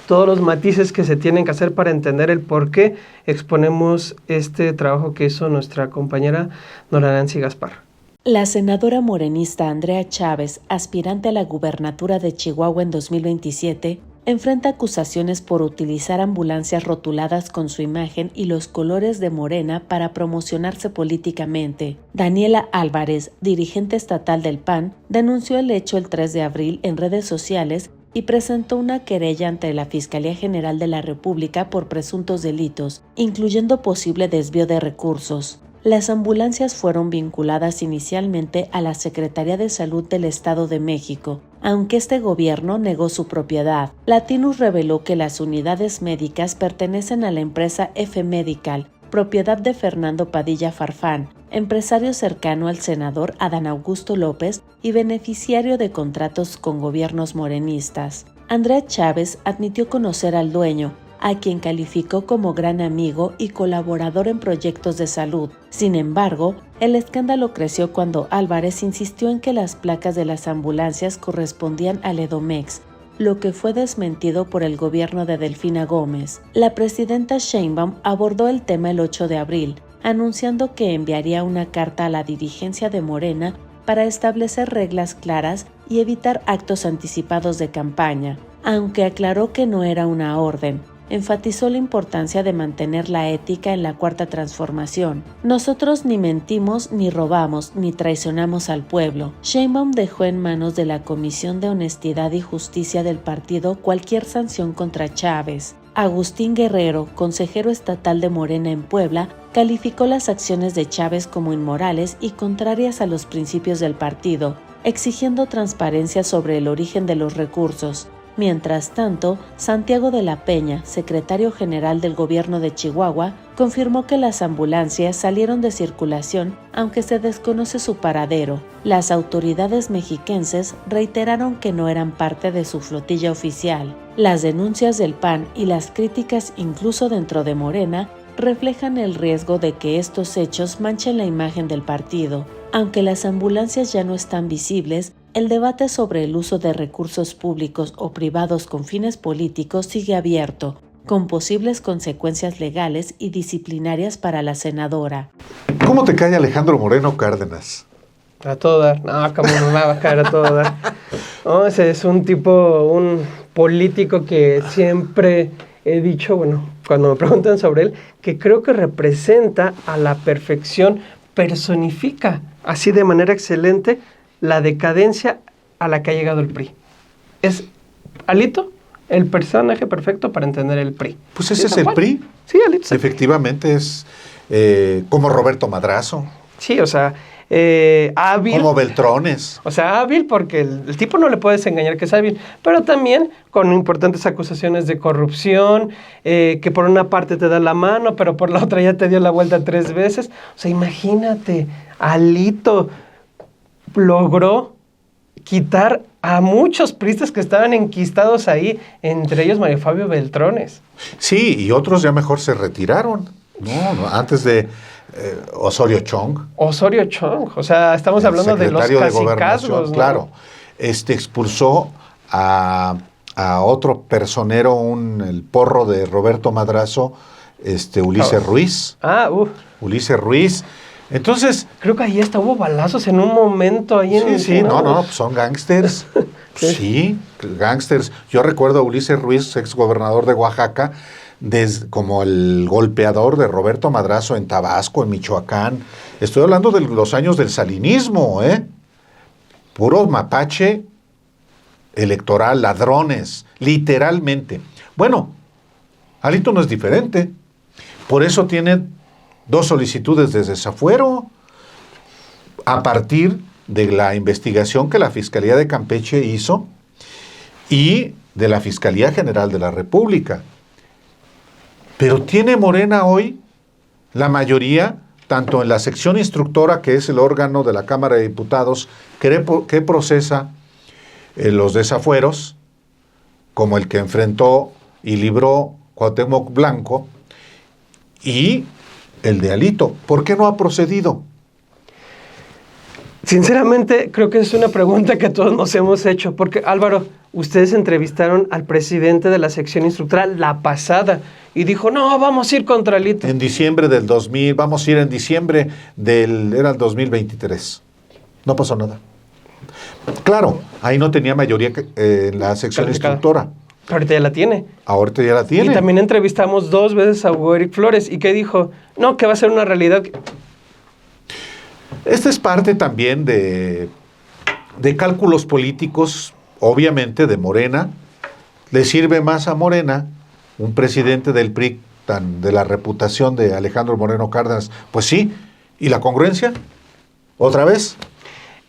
todos los matices que se tienen que hacer para entender el por qué exponemos este trabajo que hizo nuestra compañera Nora Nancy Gaspar. La senadora morenista Andrea Chávez, aspirante a la gubernatura de Chihuahua en 2027, enfrenta acusaciones por utilizar ambulancias rotuladas con su imagen y los colores de Morena para promocionarse políticamente. Daniela Álvarez, dirigente estatal del PAN, denunció el hecho el 3 de abril en redes sociales y presentó una querella ante la Fiscalía General de la República por presuntos delitos, incluyendo posible desvío de recursos. Las ambulancias fueron vinculadas inicialmente a la Secretaría de Salud del Estado de México, aunque este gobierno negó su propiedad. Latinus reveló que las unidades médicas pertenecen a la empresa F Medical, propiedad de Fernando Padilla Farfán, empresario cercano al senador Adán Augusto López y beneficiario de contratos con gobiernos morenistas. Andrea Chávez admitió conocer al dueño, a quien calificó como gran amigo y colaborador en proyectos de salud. Sin embargo, el escándalo creció cuando Álvarez insistió en que las placas de las ambulancias correspondían al Edomex, lo que fue desmentido por el gobierno de Delfina Gómez. La presidenta Sheinbaum abordó el tema el 8 de abril, anunciando que enviaría una carta a la dirigencia de Morena para establecer reglas claras y evitar actos anticipados de campaña, aunque aclaró que no era una orden. Enfatizó la importancia de mantener la ética en la Cuarta Transformación. Nosotros ni mentimos, ni robamos, ni traicionamos al pueblo. Sheinbaum dejó en manos de la Comisión de Honestidad y Justicia del partido cualquier sanción contra Chávez. Agustín Guerrero, consejero estatal de Morena en Puebla, calificó las acciones de Chávez como inmorales y contrarias a los principios del partido, exigiendo transparencia sobre el origen de los recursos. Mientras tanto, Santiago de la Peña, secretario general del gobierno de Chihuahua, confirmó que las ambulancias salieron de circulación, aunque se desconoce su paradero. Las autoridades mexiquenses reiteraron que no eran parte de su flotilla oficial. Las denuncias del PAN y las críticas incluso dentro de Morena reflejan el riesgo de que estos hechos manchen la imagen del partido. Aunque las ambulancias ya no están visibles, el debate sobre el uso de recursos públicos o privados con fines políticos sigue abierto, con posibles consecuencias legales y disciplinarias para la senadora. ¿Cómo te cae Alejandro Moreno Cárdenas? A todo dar. No, como no me va a caer a todo dar. No, ese es un político que siempre he dicho, bueno, cuando me preguntan sobre él, que creo que representa a la perfección, personifica así de manera excelente la decadencia a la que ha llegado el PRI. Es Alito el personaje perfecto para entender el PRI. Pues ese es el PRI. Sí, Alito. Efectivamente es como Roberto Madrazo. Sí, o sea, hábil. Como Beltrones. O sea, hábil porque el tipo no le puedes engañar que es hábil, pero también con importantes acusaciones de corrupción, que por una parte te da la mano, pero por la otra ya te dio la vuelta 3 veces. O sea, imagínate, Alito logró quitar a muchos priistas que estaban enquistados ahí, entre ellos Mario Fabio Beltrones. Sí, y otros ya mejor se retiraron, no antes de Osorio Chong. Osorio Chong, o sea, estamos hablando de los cacicazgos, ¿no? Claro, expulsó a otro personero, el porro de Roberto Madrazo, Ulises Ruiz. Ulises Ruiz. Entonces, creo que ahí hasta hubo balazos en un momento ahí en... Sí, no, pues son gángsters. Sí, gángsters. Yo recuerdo a Ulises Ruiz, exgobernador de Oaxaca, como el golpeador de Roberto Madrazo en Tabasco, en Michoacán. Estoy hablando de los años del salinismo, puro mapache electoral, ladrones, literalmente. Bueno, Alito no es diferente. Por eso tiene 2 solicitudes de desafuero a partir de la investigación que la Fiscalía de Campeche hizo y de la Fiscalía General de la República. Pero tiene Morena hoy la mayoría, tanto en la sección instructora, que es el órgano de la Cámara de Diputados que procesa los desafueros, como el que enfrentó y libró Cuauhtémoc Blanco, y el de Alito. ¿Por qué no ha procedido? Sinceramente, creo que es una pregunta que todos nos hemos hecho, porque Álvaro, ustedes entrevistaron al presidente de la sección instructora la pasada y dijo, no, vamos a ir contra Alito. En diciembre del 2000, vamos a ir en diciembre era el 2023. No pasó nada. Claro, ahí no tenía mayoría en la sección instructora. Ahorita ya la tiene. Ahorita ya la tiene. Y también entrevistamos 2 veces a Hugo Eric Flores. ¿Y qué dijo? No, que va a ser una realidad. Esta es parte también de cálculos políticos, obviamente, de Morena, le sirve más a Morena, un presidente del PRI de la reputación de Alejandro Moreno Cárdenas. Pues sí, ¿y la congruencia? ¿Otra vez?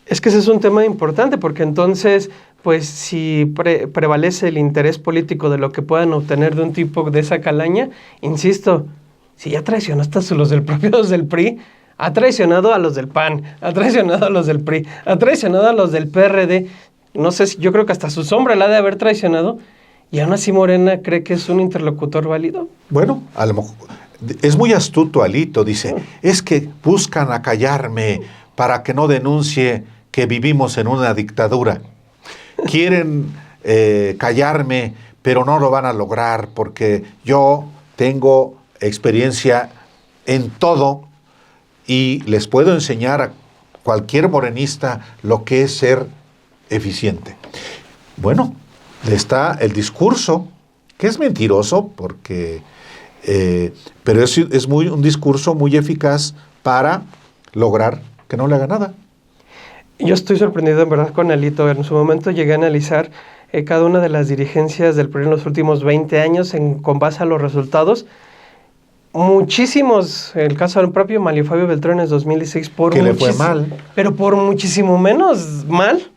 Es que ese es un tema importante, porque entonces, pues si prevalece el interés político de lo que puedan obtener de un tipo de esa calaña, insisto, si ya traicionó hasta los del propios del PRI, ha traicionado a los del PAN, ha traicionado a los del PRI, ha traicionado a los del PRD, no sé, yo creo que hasta su sombra la ha de haber traicionado, y aún así Morena cree que es un interlocutor válido. Bueno, a lo mejor es muy astuto Alito, dice, es que buscan acallarme para que no denuncie que vivimos en una dictadura. Quieren callarme, pero no lo van a lograr porque yo tengo experiencia en todo y les puedo enseñar a cualquier morenista lo que es ser eficiente. Bueno, está el discurso, que es mentiroso, porque, pero es un discurso muy eficaz para lograr que no le haga nada. Yo estoy sorprendido en verdad con Alito. En su momento llegué a analizar cada una de las dirigencias del PRI en los últimos 20 años con base a los resultados. Muchísimos, el caso del propio Manlio Fabio Beltrán en 2016, que le fue mal. Pero por muchísimo menos mal,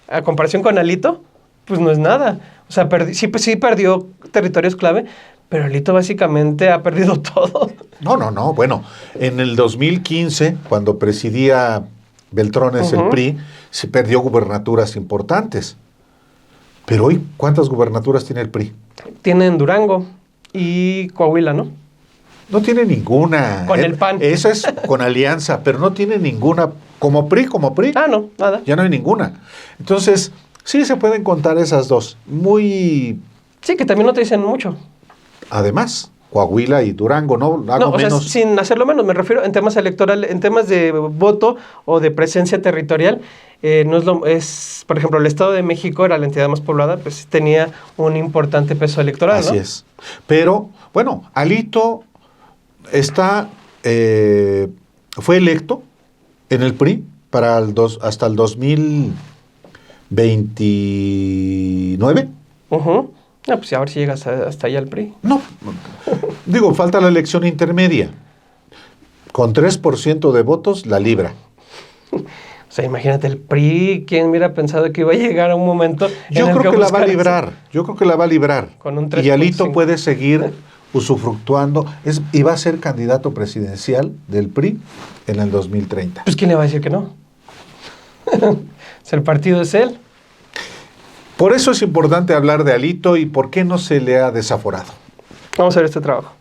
a comparación con Alito, pues no es nada. O sea, sí perdió territorios clave, pero Alito básicamente ha perdido todo. No. Bueno, en el 2015, cuando presidía Beltrones el PRI, se perdió gubernaturas importantes. Pero hoy, ¿cuántas gubernaturas tiene el PRI? Tienen Durango y Coahuila, ¿no? No tiene ninguna. Con el PAN. Esa es con alianza, pero no tiene ninguna. Como PRI. Ah, no, nada. Ya no hay ninguna. Entonces, sí se pueden contar esas dos. Sí, que también no te dicen mucho. Además, Coahuila y Durango, ¿no? O sea, sin hacerlo menos, me refiero en temas electorales, en temas de voto o de presencia territorial, por ejemplo, el Estado de México era la entidad más poblada, pues tenía un importante peso electoral, Así ¿no? es. Pero, bueno, Alito fue electo en el PRI hasta el 2029. Pues a ver si llegas hasta allá al PRI. No, digo, falta la elección intermedia. Con 3% de votos la libra. O sea, imagínate el PRI, ¿quién hubiera pensado que iba a llegar a un momento Yo creo que la va a librar. Con un 3%. Y Alito puede seguir usufructuando y va a ser candidato presidencial del PRI en el 2030. Pues ¿quién le va a decir que no? El partido es él. Por eso es importante hablar de Alito y por qué no se le ha desaforado. Vamos a ver este trabajo.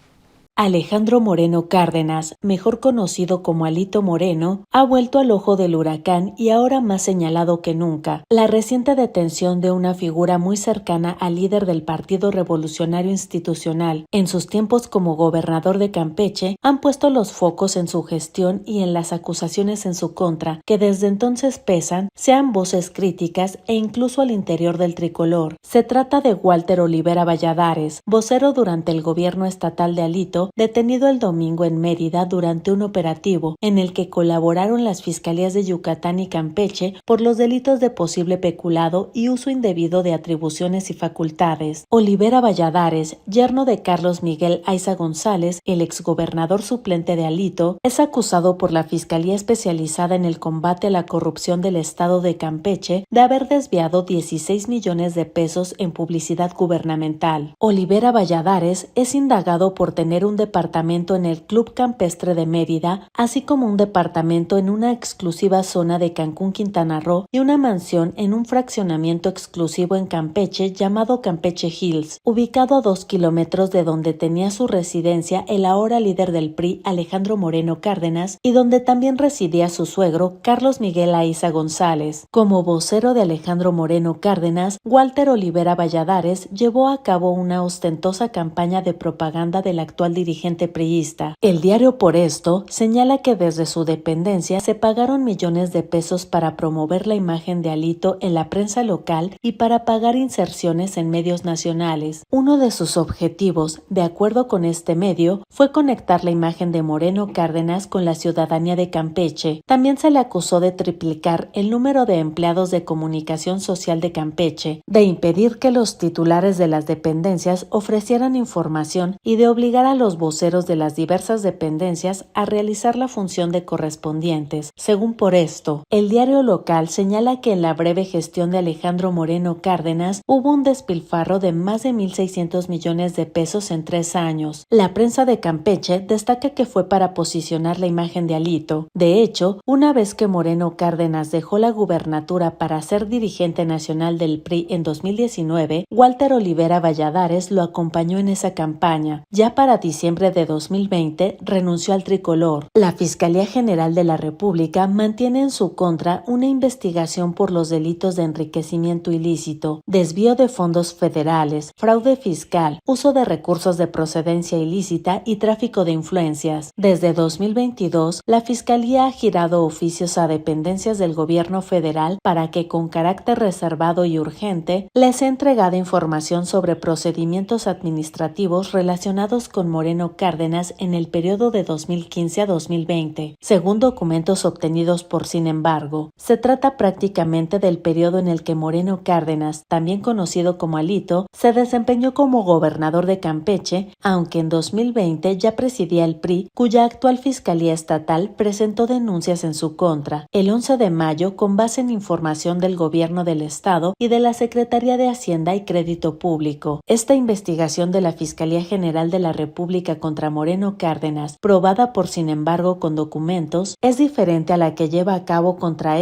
Alejandro Moreno Cárdenas, mejor conocido como Alito Moreno, ha vuelto al ojo del huracán y ahora más señalado que nunca. La reciente detención de una figura muy cercana al líder del Partido Revolucionario Institucional en sus tiempos como gobernador de Campeche han puesto los focos en su gestión y en las acusaciones en su contra, que desde entonces pesan, sean voces críticas e incluso al interior del tricolor. Se trata de Walter Olivera Valladares, vocero durante el gobierno estatal de Alito, detenido el domingo en Mérida durante un operativo en el que colaboraron las fiscalías de Yucatán y Campeche por los delitos de posible peculado y uso indebido de atribuciones y facultades. Olivera Valladares, yerno de Carlos Miguel Aiza González, el exgobernador suplente de Alito, es acusado por la Fiscalía Especializada en el Combate a la Corrupción del Estado de Campeche de haber desviado 16 millones de pesos en publicidad gubernamental. Olivera Valladares es indagado por tener un departamento en el Club Campestre de Mérida, así como un departamento en una exclusiva zona de Cancún, Quintana Roo, y una mansión en un fraccionamiento exclusivo en Campeche llamado Campeche Hills, ubicado a 2 kilómetros de donde tenía su residencia el ahora líder del PRI, Alejandro Moreno Cárdenas, y donde también residía su suegro, Carlos Miguel Aiza González. Como vocero de Alejandro Moreno Cárdenas, Walter Olivera Valladares llevó a cabo una ostentosa campaña de propaganda del actual dirigente priista. El diario Por Esto señala que desde su dependencia se pagaron millones de pesos para promover la imagen de Alito en la prensa local y para pagar inserciones en medios nacionales. Uno de sus objetivos, de acuerdo con este medio, fue conectar la imagen de Moreno Cárdenas con la ciudadanía de Campeche. También se le acusó de triplicar el número de empleados de comunicación social de Campeche, de impedir que los titulares de las dependencias ofrecieran información y de obligar a los voceros de las diversas dependencias a realizar la función de correspondientes. Según Por Esto, el diario local señala que en la breve gestión de Alejandro Moreno Cárdenas hubo un despilfarro de más de 1,600 millones de pesos en 3 años. La prensa de Campeche destaca que fue para posicionar la imagen de Alito. De hecho, una vez que Moreno Cárdenas dejó la gubernatura para ser dirigente nacional del PRI en 2019, Walter Olivera Valladares lo acompañó en esa campaña. Ya para diciembre de 2020 renunció al tricolor. La Fiscalía General de la República mantiene en su contra una investigación por los delitos de enriquecimiento ilícito, desvío de fondos federales, fraude fiscal, uso de recursos de procedencia ilícita y tráfico de influencias. Desde 2022, la Fiscalía ha girado oficios a dependencias del gobierno federal para que, con carácter reservado y urgente, les sea entregada información sobre procedimientos administrativos relacionados con Moreno Cárdenas en el periodo de 2015 a 2020. Según documentos obtenidos por Sin embargo, se trata prácticamente del periodo en el que Moreno Cárdenas, también conocido como Alito, se desempeñó como gobernador de Campeche, aunque en 2020 ya presidía el PRI, cuya actual Fiscalía Estatal presentó denuncias en su contra. El 11 de mayo, con base en información del Gobierno del Estado y de la Secretaría de Hacienda y Crédito Público. Esta investigación de la Fiscalía General de la República contra Moreno Cárdenas, probada por Sin embargo con documentos, es diferente a la que lleva a cabo contra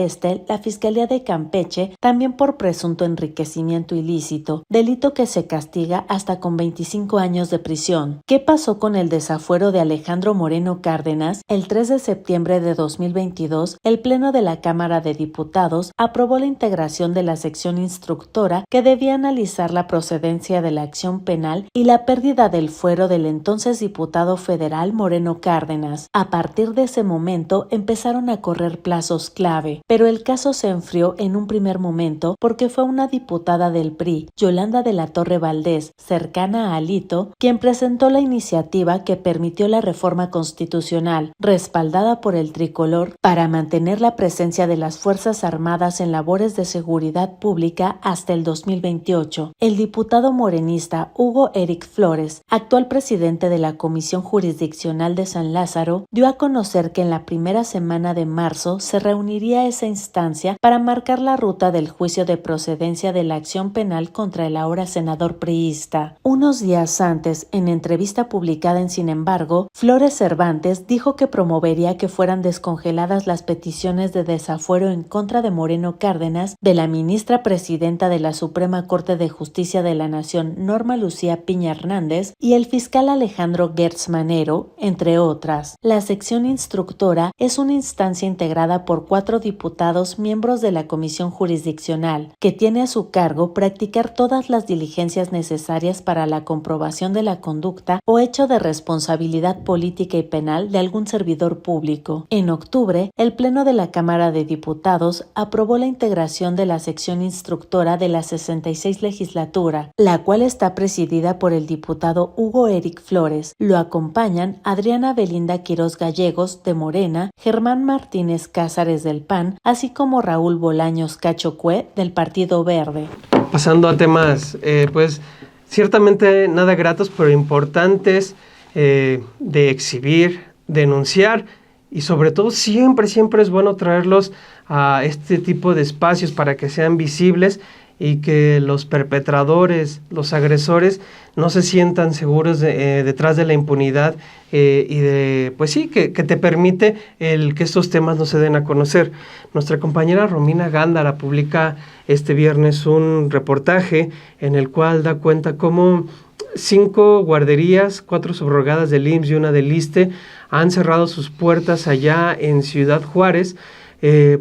la Fiscalía de Campeche, también por presunto enriquecimiento ilícito, delito que se castiga hasta con 25 años de prisión. ¿Qué pasó con el desafuero de Alejandro Moreno Cárdenas? El 3 de septiembre de 2022, el Pleno de la Cámara de Diputados aprobó la integración de la sección instructora que debía analizar la procedencia de la acción penal y la pérdida del fuero del entonces diputado federal Moreno Cárdenas. A partir de ese momento empezaron a correr plazos clave, pero el caso se enfrió en un primer momento porque fue una diputada del PRI, Yolanda de la Torre Valdés, cercana a Alito, quien presentó la iniciativa que permitió la reforma constitucional, respaldada por el tricolor, para mantener la presencia de las Fuerzas Armadas en labores de seguridad pública hasta el 2028. El diputado morenista Hugo Eric Flores, actual presidente de la Comisión Jurisdiccional de San Lázaro, dio a conocer que en la primera semana de marzo se reuniría esa instancia para marcar la ruta del juicio de procedencia de la acción penal contra el ahora senador priista. Unos días antes, en entrevista publicada en Sin embargo, Flores Cervantes dijo que promovería que fueran descongeladas las peticiones de desafuero en contra de Moreno Cárdenas, de la ministra presidenta de la Suprema Corte de Justicia de la Nación, Norma Lucía Piña Hernández, y el fiscal Alejandro Gertz Manero, entre otras. La sección instructora es una instancia integrada por 4 diputados miembros de la Comisión Jurisdiccional, que tiene a su cargo practicar todas las diligencias necesarias para la comprobación de la conducta o hecho de responsabilidad política y penal de algún servidor público. En octubre, el Pleno de la Cámara de Diputados aprobó la integración de la sección instructora de la 66 legislatura, la cual está presidida por el diputado Hugo Eric Flores. Lo acompañan Adriana Belinda Quirós Gallegos, de Morena, Germán Martínez Cázares, del PAN, así como Raúl Bolaños Cacho Cue, del Partido Verde. Pasando a temas, pues ciertamente nada gratos, pero importantes de exhibir, denunciar, y sobre todo siempre es bueno traerlos a este tipo de espacios para que sean visibles y que los perpetradores, los agresores, no se sientan seguros detrás de la impunidad y de, pues sí, que te permite el que estos temas no se den a conocer. Nuestra compañera Romina Gándara publica este viernes un reportaje en el cual da cuenta cómo 5 guarderías, 4 subrogadas del IMSS y una del ISSSTE, han cerrado sus puertas allá en Ciudad Juárez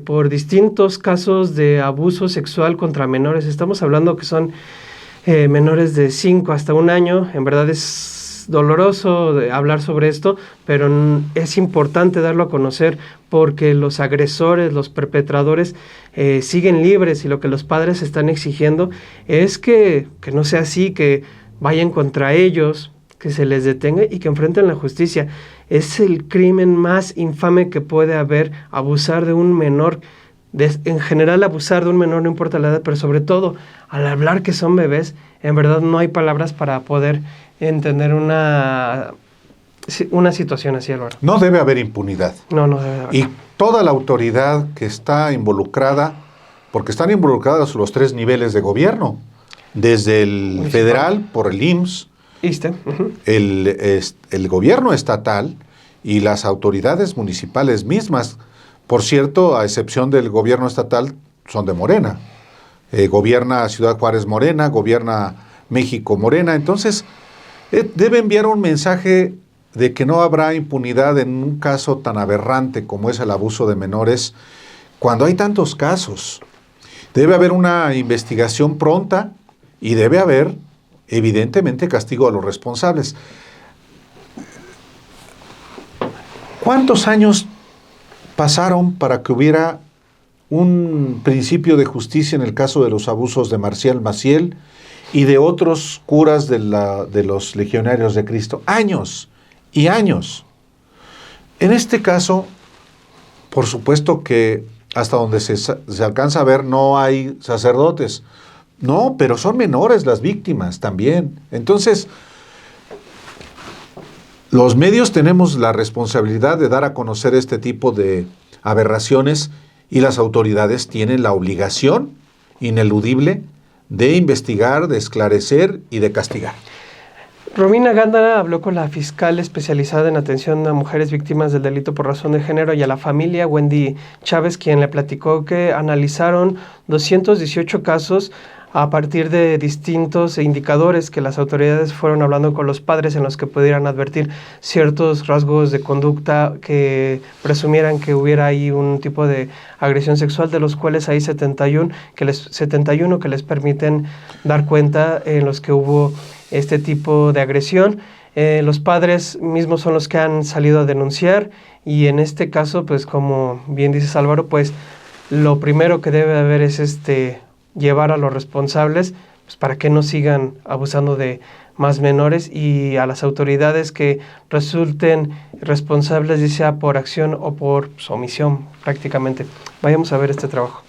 por distintos casos de abuso sexual contra menores. Estamos hablando que son menores de 5 hasta 1 año. En verdad es doloroso hablar sobre esto, pero es importante darlo a conocer porque los agresores, los perpetradores siguen libres y lo que los padres están exigiendo es que no sea así, que vayan contra ellos, que se les detenga y que enfrenten la justicia. Es el crimen más infame que puede haber, abusar de un menor. En general, abusar de un menor, no importa la edad, pero sobre todo al hablar que son bebés, en verdad no hay palabras para poder entender una situación así, Álvaro. No debe haber impunidad. No debe haber. Y toda la autoridad que está involucrada, porque están involucrados los 3 niveles de gobierno, desde el federal, por el IMSS, el gobierno estatal y las autoridades municipales mismas. Por cierto, a excepción del gobierno estatal, son de Morena. Gobierna Ciudad Juárez Morena, gobierna México Morena. Entonces, debe enviar un mensaje de que no habrá impunidad en un caso tan aberrante como es el abuso de menores, cuando hay tantos casos. Debe haber una investigación pronta y debe haber, evidentemente, castigo a los responsables. ¿Cuántos años pasaron para que hubiera un principio de justicia en el caso de los abusos de Marcial Maciel y de otros curas de los legionarios de Cristo? Años y años. En este caso, por supuesto que hasta donde se alcanza a ver no hay sacerdotes. No, pero son menores las víctimas también. Entonces, los medios tenemos la responsabilidad de dar a conocer este tipo de aberraciones y las autoridades tienen la obligación ineludible de investigar, de esclarecer y de castigar. Romina Gándara habló con la fiscal especializada en atención a mujeres víctimas del delito por razón de género y a la familia, Wendy Chávez, quien le platicó que analizaron 218 casos a partir de distintos indicadores que las autoridades fueron hablando con los padres en los que pudieran advertir ciertos rasgos de conducta que presumieran que hubiera ahí un tipo de agresión sexual, de los cuales hay 71 que les permiten dar cuenta en los que hubo este tipo de agresión. Los padres mismos son los que han salido a denunciar y en este caso, pues como bien dices, Álvaro, pues lo primero que debe haber es llevar a los responsables pues, para que no sigan abusando de más menores y a las autoridades que resulten responsables, ya sea por acción o por omisión prácticamente. Vayamos a ver este trabajo.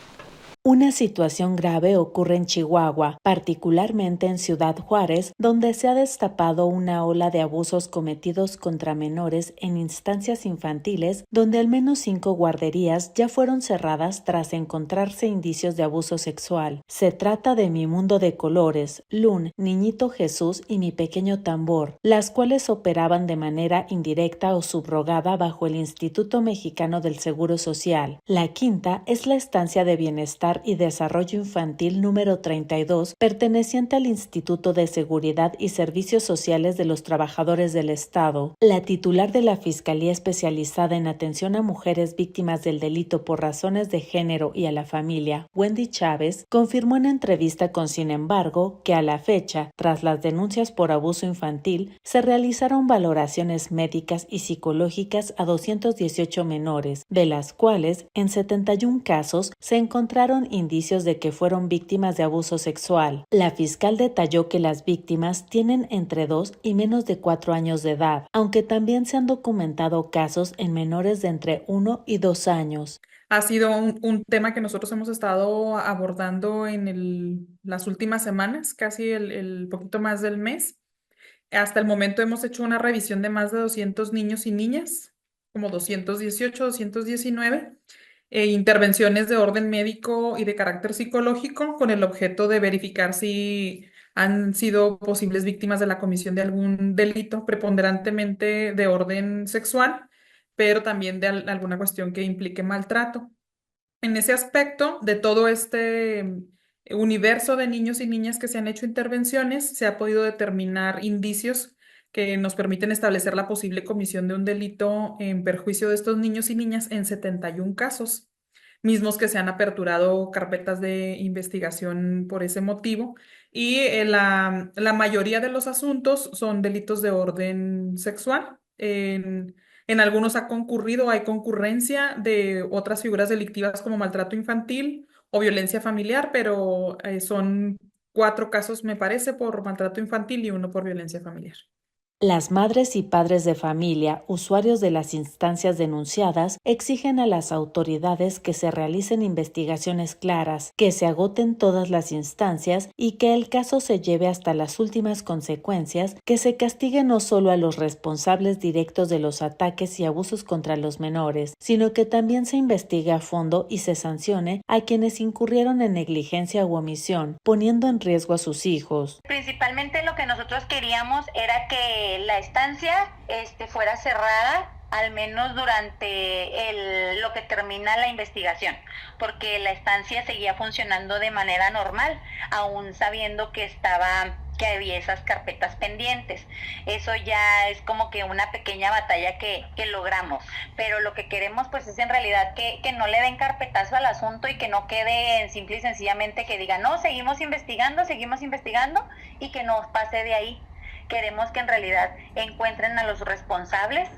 Una situación grave ocurre en Chihuahua, particularmente en Ciudad Juárez, donde se ha destapado una ola de abusos cometidos contra menores en instancias infantiles, donde al menos 5 guarderías ya fueron cerradas tras encontrarse indicios de abuso sexual. Se trata de Mi Mundo de Colores, Lun, Niñito Jesús y Mi Pequeño Tambor, las cuales operaban de manera indirecta o subrogada bajo el Instituto Mexicano del Seguro Social. La quinta es la Estancia de Bienestar y Desarrollo Infantil número 32, perteneciente al Instituto de Seguridad y Servicios Sociales de los Trabajadores del Estado. La titular de la Fiscalía Especializada en Atención a Mujeres Víctimas del Delito por Razones de Género y a la Familia, Wendy Chávez, confirmó en entrevista con Sin embargo que a la fecha, tras las denuncias por abuso infantil, se realizaron valoraciones médicas y psicológicas a 218 menores, de las cuales en 71 casos se encontraron indicios de que fueron víctimas de abuso sexual. La fiscal detalló que las víctimas tienen entre 2 y menos de 4 años de edad, aunque también se han documentado casos en menores de entre 1 y 2 años. Ha sido un tema que nosotros hemos estado abordando en las últimas semanas, casi el poquito más del mes. Hasta el momento hemos hecho una revisión de más de 200 niños y niñas, como 218, 219. Intervenciones de orden médico y de carácter psicológico con el objeto de verificar si han sido posibles víctimas de la comisión de algún delito, preponderantemente de orden sexual, pero también de alguna cuestión que implique maltrato. En ese aspecto, de todo este universo de niños y niñas que se han hecho intervenciones, se ha podido determinar indicios que nos permiten establecer la posible comisión de un delito en perjuicio de estos niños y niñas en 71 casos. mismos que se han aperturado carpetas de investigación por ese motivo. Y la mayoría de los asuntos son delitos de orden sexual. En algunos hay concurrencia de otras figuras delictivas como maltrato infantil o violencia familiar, pero son 4 casos, me parece, por maltrato infantil y 1 por violencia familiar. Las madres y padres de familia, usuarios de las instancias denunciadas, exigen a las autoridades que se realicen investigaciones claras, que se agoten todas las instancias y que el caso se lleve hasta las últimas consecuencias, que se castigue no solo a los responsables directos de los ataques y abusos contra los menores, sino que también se investigue a fondo y se sancione a quienes incurrieron en negligencia u omisión, poniendo en riesgo a sus hijos. Principalmente lo que nosotros queríamos era que la estancia fuera cerrada, al menos durante lo que termina la investigación, porque la estancia seguía funcionando de manera normal, aún sabiendo que había esas carpetas pendientes. Eso ya es como que una pequeña batalla que logramos, pero lo que queremos pues es en realidad que no le den carpetazo al asunto y que no quede en simple y sencillamente que digan, no, seguimos investigando y que no pase de ahí. Queremos que en realidad encuentren a los responsables,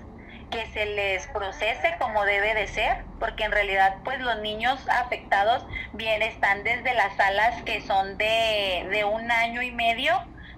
que se les procese como debe de ser, porque en realidad pues los niños afectados bien están desde las salas que son de 1 año y medio,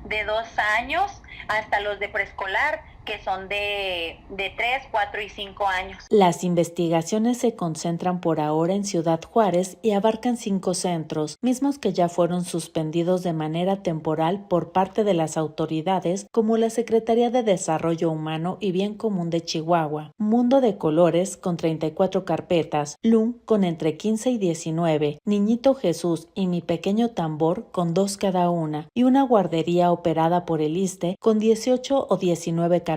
de 2 años, hasta los de preescolar, que son de 3, 4 y 5 años. Las investigaciones se concentran por ahora en Ciudad Juárez y abarcan 5 centros, mismos que ya fueron suspendidos de manera temporal por parte de las autoridades como la Secretaría de Desarrollo Humano y Bien Común de Chihuahua, Mundo de Colores con 34 carpetas, LUM con entre 15 y 19, Niñito Jesús y Mi Pequeño Tambor con 2 cada una, y una guardería operada por el ISSSTE con 18 o 19 carpetas.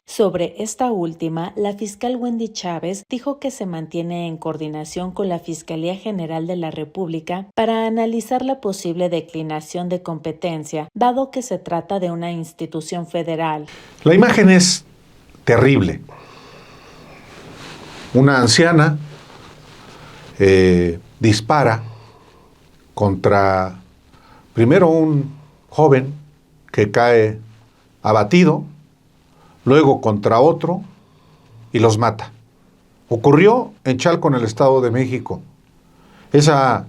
Sobre esta última, la fiscal Wendy Chávez dijo que se mantiene en coordinación con la Fiscalía General de la República para analizar la posible declinación de competencia, dado que se trata de una institución federal. La imagen es terrible. Una anciana dispara contra, primero, un joven que cae abatido, luego contra otro y los mata. Ocurrió en Chalco, en el Estado de México. Esa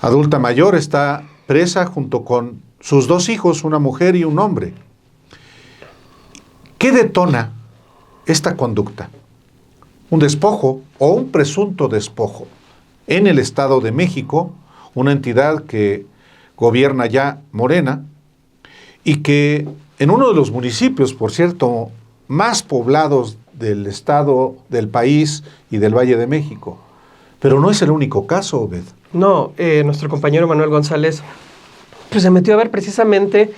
adulta mayor está presa junto con sus 2 hijos, una mujer y un hombre. ¿Qué detona esta conducta? Un despojo o un presunto despojo en el Estado de México, una entidad que gobierna ya Morena y que en uno de los municipios, por cierto, más poblados del estado, del país y del Valle de México. Pero no es el único caso, Obed. No, nuestro compañero Manuel González pues se metió a ver precisamente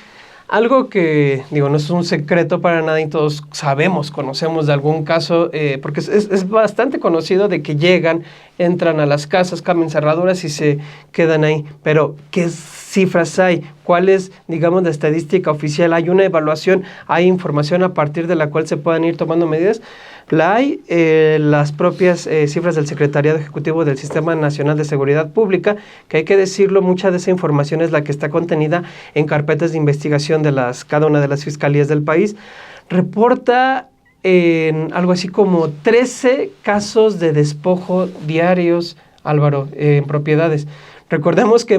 algo que, digo, no es un secreto para nada y todos sabemos, conocemos de algún caso, porque es bastante conocido de que llegan, entran a las casas, cambian cerraduras y se quedan ahí. Pero, ¿qué cifras hay? ¿Cuál es, digamos, la estadística oficial? ¿Hay una evaluación? ¿Hay información a partir de la cual se puedan ir tomando medidas? La hay, las propias cifras del Secretariado Ejecutivo del Sistema Nacional de Seguridad Pública, que hay que decirlo, mucha de esa información es la que está contenida en carpetas de investigación de cada una de las fiscalías del país. Reporta en algo así como 13 casos de despojo diarios, Álvaro, en propiedades. Recordemos que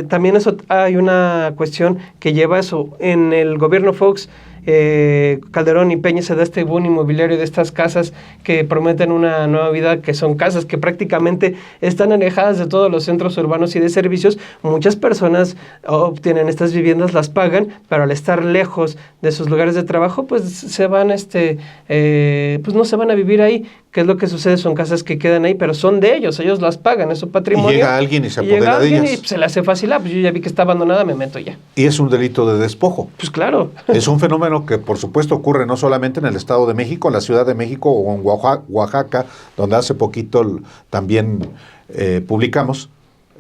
también eso hay una cuestión que lleva eso. En el gobierno Fox, Calderón y Peña se da este boom inmobiliario de estas casas que prometen una nueva vida, que son casas que prácticamente están alejadas de todos los centros urbanos y de servicios. Muchas personas obtienen estas viviendas, las pagan, pero al estar lejos de sus lugares de trabajo, pues se van, pues no se van a vivir ahí. ¿Qué es lo que sucede? Son casas que quedan ahí, pero son de ellos las pagan, es su patrimonio. Y llega alguien y se apodera de ellas. Y se le hace fácil, pues yo ya vi que está abandonada, me meto ya. Y es un delito de despojo. Pues claro. Es un fenómeno que por supuesto ocurre no solamente en el Estado de México, en la Ciudad de México o en Oaxaca, donde hace poquito también publicamos.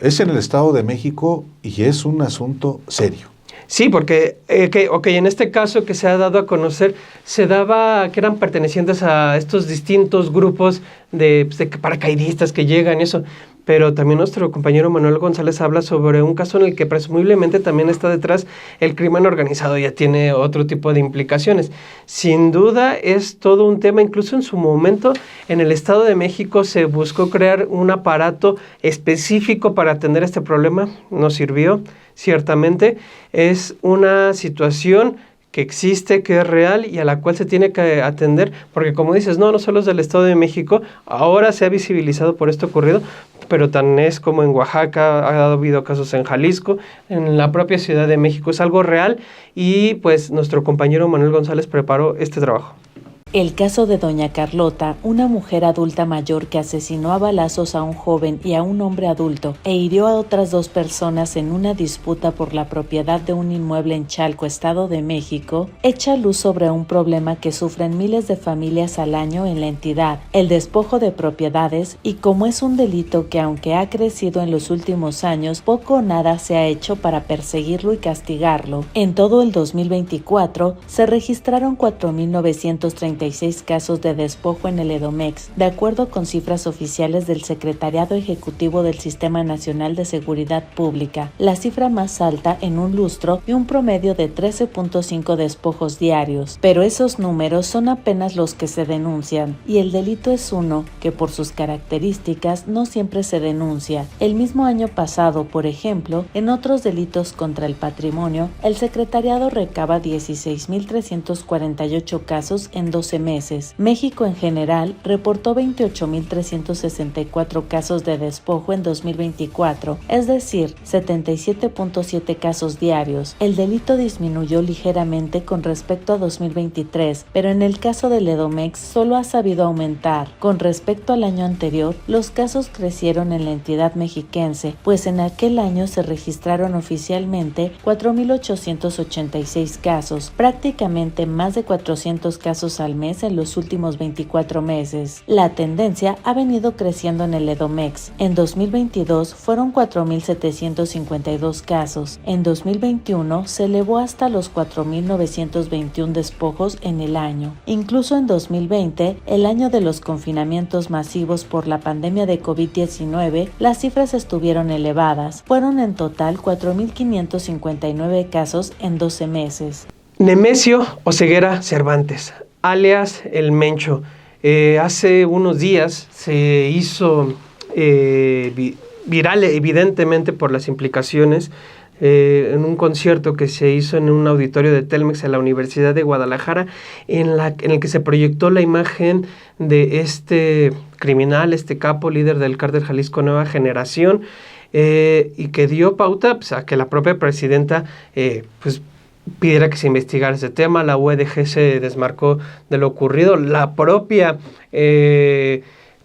Es en el Estado de México y es un asunto serio. Sí, porque en este caso que se ha dado a conocer, se daba que eran pertenecientes a estos distintos grupos de paracaidistas que llegan y eso. Pero también nuestro compañero Manuel González habla sobre un caso en el que presumiblemente también está detrás el crimen organizado, ya tiene otro tipo de implicaciones. Sin duda es todo un tema, incluso en su momento en el Estado de México se buscó crear un aparato específico para atender este problema, no sirvió, ciertamente. Es una situación que existe, que es real y a la cual se tiene que atender, porque como dices, no solo es del Estado de México, ahora se ha visibilizado por esto ocurrido, pero tan es como en Oaxaca, ha habido casos en Jalisco, en la propia Ciudad de México, es algo real y pues nuestro compañero Manuel González preparó este trabajo. El caso de doña Carlota, una mujer adulta mayor que asesinó a balazos a un joven y a un hombre adulto e hirió a otras 2 personas en una disputa por la propiedad de un inmueble en Chalco, Estado de México, echa luz sobre un problema que sufren miles de familias al año en la entidad, el despojo de propiedades, y como es un delito que aunque ha crecido en los últimos años, poco o nada se ha hecho para perseguirlo y castigarlo. En todo el 2024 se registraron 4.936 casos de despojo en el Edomex, de acuerdo con cifras oficiales del Secretariado Ejecutivo del Sistema Nacional de Seguridad Pública, la cifra más alta en un lustro y un promedio de 13.5 despojos diarios. Pero esos números son apenas los que se denuncian, y el delito es uno que por sus características no siempre se denuncia. El mismo año pasado, por ejemplo, en otros delitos contra el patrimonio, el Secretariado recaba 16.348 casos en 12 meses. México en general reportó 28.364 casos de despojo en 2024, es decir, 77.7 casos diarios. El delito disminuyó ligeramente con respecto a 2023, pero en el caso del Edomex solo ha sabido aumentar. Con respecto al año anterior, los casos crecieron en la entidad mexiquense, pues en aquel año se registraron oficialmente 4.886 casos, prácticamente más de 400 casos al mes en los últimos 24 meses. La tendencia ha venido creciendo en el Edomex. En 2022 fueron 4.752 casos. En 2021 se elevó hasta los 4.921 despojos en el año. Incluso en 2020, el año de los confinamientos masivos por la pandemia de COVID-19, las cifras estuvieron elevadas. Fueron en total 4.559 casos en 12 meses. Nemesio Oseguera Cervantes, alias El Mencho. Hace unos días se hizo viral, evidentemente por las implicaciones, en un concierto que se hizo en un auditorio de Telmex en la Universidad de Guadalajara, en el que se proyectó la imagen de este criminal, este capo, líder del Cártel Jalisco Nueva Generación, y que dio pauta pues, a que la propia presidenta pidiera que se investigara ese tema. La UEDG se desmarcó de lo ocurrido. La propia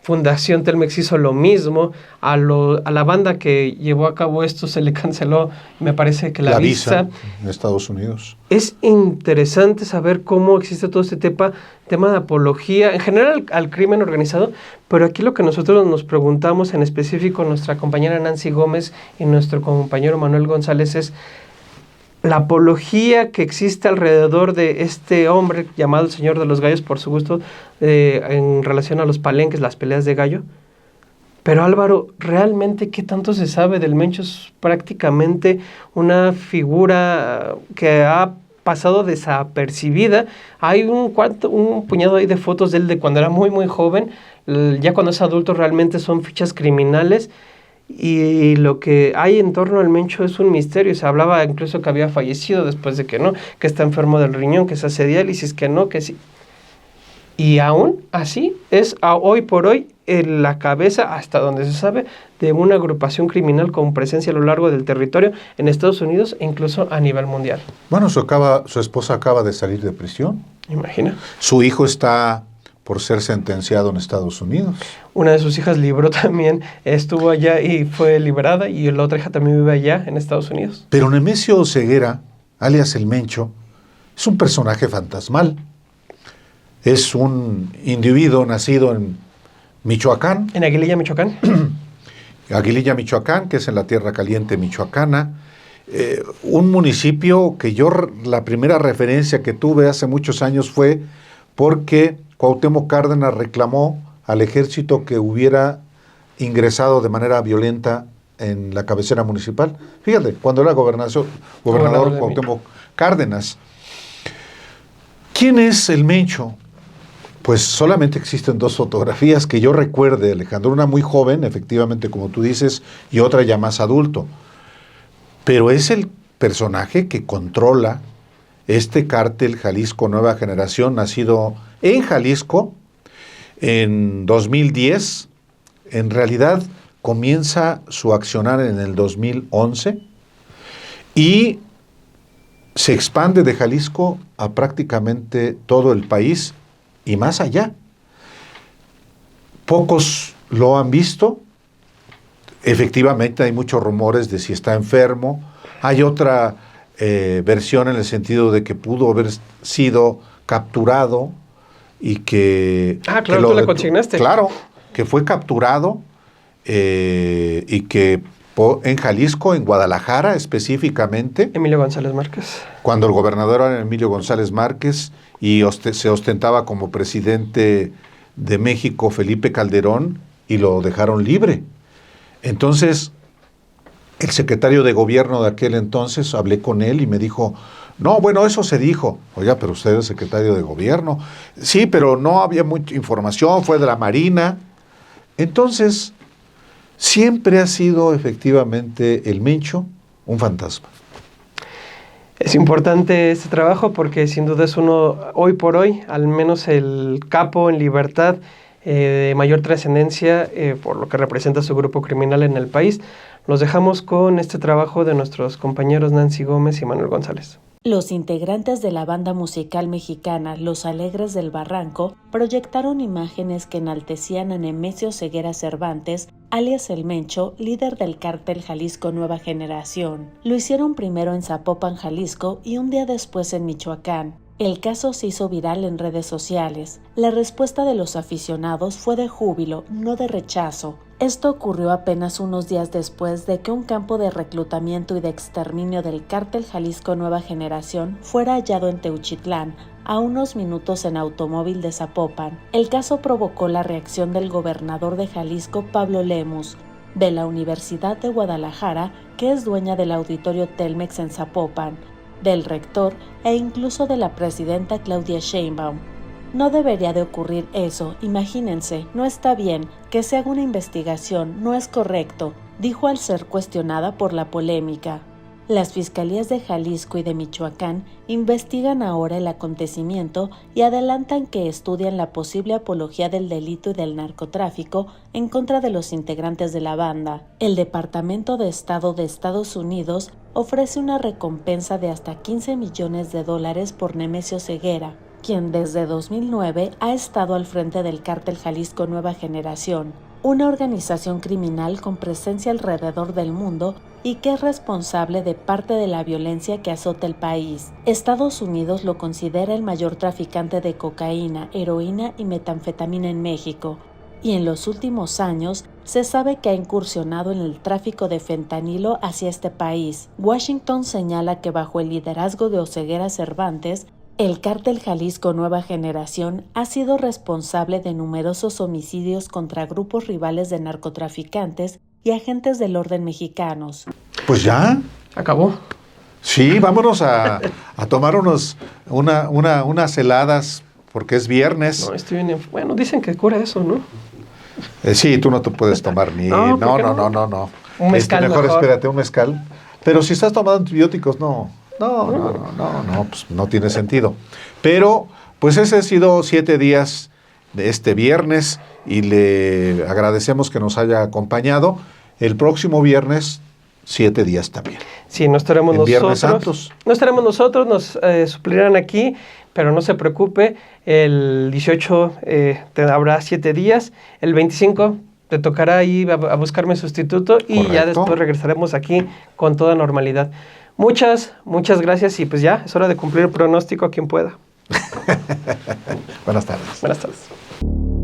Fundación Telmex hizo lo mismo. A la banda que llevó a cabo esto se le canceló, me parece que la visa en Estados Unidos. Es interesante saber cómo existe todo este tema de apología, en general al crimen organizado, pero aquí lo que nosotros nos preguntamos, en específico nuestra compañera Nancy Gómez y nuestro compañero Manuel González, es la apología que existe alrededor de este hombre llamado el Señor de los Gallos, por su gusto, en relación a los palenques, las peleas de gallo. Pero Álvaro, ¿realmente qué tanto se sabe del Mencho? Es prácticamente una figura que ha pasado desapercibida. Hay un puñado ahí de fotos de él de cuando era muy muy joven. Ya cuando es adulto realmente son fichas criminales. Y lo que hay en torno al Mencho es un misterio. Se hablaba incluso que había fallecido, después de que no, que está enfermo del riñón, que se hace diálisis, que no, que sí. Y aún así es hoy por hoy en la cabeza, hasta donde se sabe, de una agrupación criminal con presencia a lo largo del territorio en Estados Unidos e incluso a nivel mundial. Bueno, su esposa acaba de salir de prisión. Imagina. Su hijo está por ser sentenciado en Estados Unidos. Una de sus hijas libró también, estuvo allá y fue liberada, y la otra hija también vive allá en Estados Unidos. Pero Nemesio Oseguera, alias El Mencho, es un personaje fantasmal. Es un individuo nacido en Michoacán. ¿En Aguililla, Michoacán? Aguililla, Michoacán, que es en la tierra caliente michoacana. un municipio que la primera referencia que tuve hace muchos años fue porque Cuauhtémoc Cárdenas reclamó al ejército que hubiera ingresado de manera violenta en la cabecera municipal. Fíjate, cuando era gobernador Cuauhtémoc Cárdenas. ¿Quién es el Mencho? Pues solamente existen 2 fotografías que yo recuerde, Alejandro. Una muy joven, efectivamente, como tú dices, y otra ya más adulto. Pero es el personaje que controla este cártel Jalisco Nueva Generación, nacido en Jalisco en 2010. En realidad comienza su accionar en el 2011 y se expande de Jalisco a prácticamente todo el país y más allá. Pocos lo han visto. Efectivamente hay muchos rumores de si está enfermo. Hay otra versión en el sentido de que pudo haber sido capturado y que... claro, tú la consignaste. Claro, que fue capturado y que en Jalisco, en Guadalajara específicamente. Emilio González Márquez. Cuando el gobernador era Emilio González Márquez y se ostentaba como presidente de México Felipe Calderón y lo dejaron libre. Entonces, el secretario de gobierno de aquel entonces, hablé con él y me dijo, no, bueno, eso se dijo. Oiga, pero usted es secretario de gobierno. Sí, pero no había mucha información, fue de la Marina. Entonces, siempre ha sido efectivamente el Mencho un fantasma. Es importante este trabajo porque sin duda es uno, hoy por hoy, al menos el capo en libertad de mayor trascendencia por lo que representa su grupo criminal en el país. Los dejamos con este trabajo de nuestros compañeros Nancy Gómez y Manuel González. Los integrantes de la banda musical mexicana Los Alegres del Barranco proyectaron imágenes que enaltecían a Nemesio Ceguera Cervantes, alias El Mencho, líder del cártel Jalisco Nueva Generación. Lo hicieron primero en Zapopan, Jalisco, y un día después en Michoacán. El caso se hizo viral en redes sociales. La respuesta de los aficionados fue de júbilo, no de rechazo. Esto ocurrió apenas unos días después de que un campo de reclutamiento y de exterminio del cártel Jalisco Nueva Generación fuera hallado en Teuchitlán, a unos minutos en automóvil de Zapopan. El caso provocó la reacción del gobernador de Jalisco, Pablo Lemus, de la Universidad de Guadalajara, que es dueña del auditorio Telmex en Zapopan, del rector e incluso de la presidenta Claudia Sheinbaum. No debería de ocurrir eso, imagínense, no está bien, que se haga una investigación, no es correcto, dijo al ser cuestionada por la polémica. Las fiscalías de Jalisco y de Michoacán investigan ahora el acontecimiento y adelantan que estudian la posible apología del delito y del narcotráfico en contra de los integrantes de la banda. El Departamento de Estado de Estados Unidos ofrece una recompensa de hasta $15 millones por Nemesio Ceguera, quien desde 2009 ha estado al frente del cártel Jalisco Nueva Generación, una organización criminal con presencia alrededor del mundo y que es responsable de parte de la violencia que azota el país. Estados Unidos lo considera el mayor traficante de cocaína, heroína y metanfetamina en México, y en los últimos años se sabe que ha incursionado en el tráfico de fentanilo hacia este país. Washington señala que bajo el liderazgo de Oseguera Cervantes, el cártel Jalisco Nueva Generación ha sido responsable de numerosos homicidios contra grupos rivales de narcotraficantes y agentes del orden mexicanos. Pues ya. ¿Acabó? Sí, vámonos a tomar unas heladas porque es viernes. No, estoy bien. Bueno, dicen que cura eso, ¿no? Sí, tú no te puedes tomar ni... No. Un mezcal mejor mejor. Espérate, un mezcal. Pero si estás tomando antibióticos, no, pues no tiene sentido. Pero, pues ese ha sido 7 días de este viernes y le agradecemos que nos haya acompañado. El próximo viernes, 7 días también. Sí, no estaremos en nosotros. Viernes Santos. No estaremos nosotros, nos suplirán aquí, pero no se preocupe. El 18 habrá 7 días. El 25 te tocará ir a buscarme sustituto y Correcto. ya después regresaremos aquí con toda normalidad. Muchas gracias y pues ya es hora de cumplir el pronóstico a quien pueda. Buenas tardes. Buenas tardes.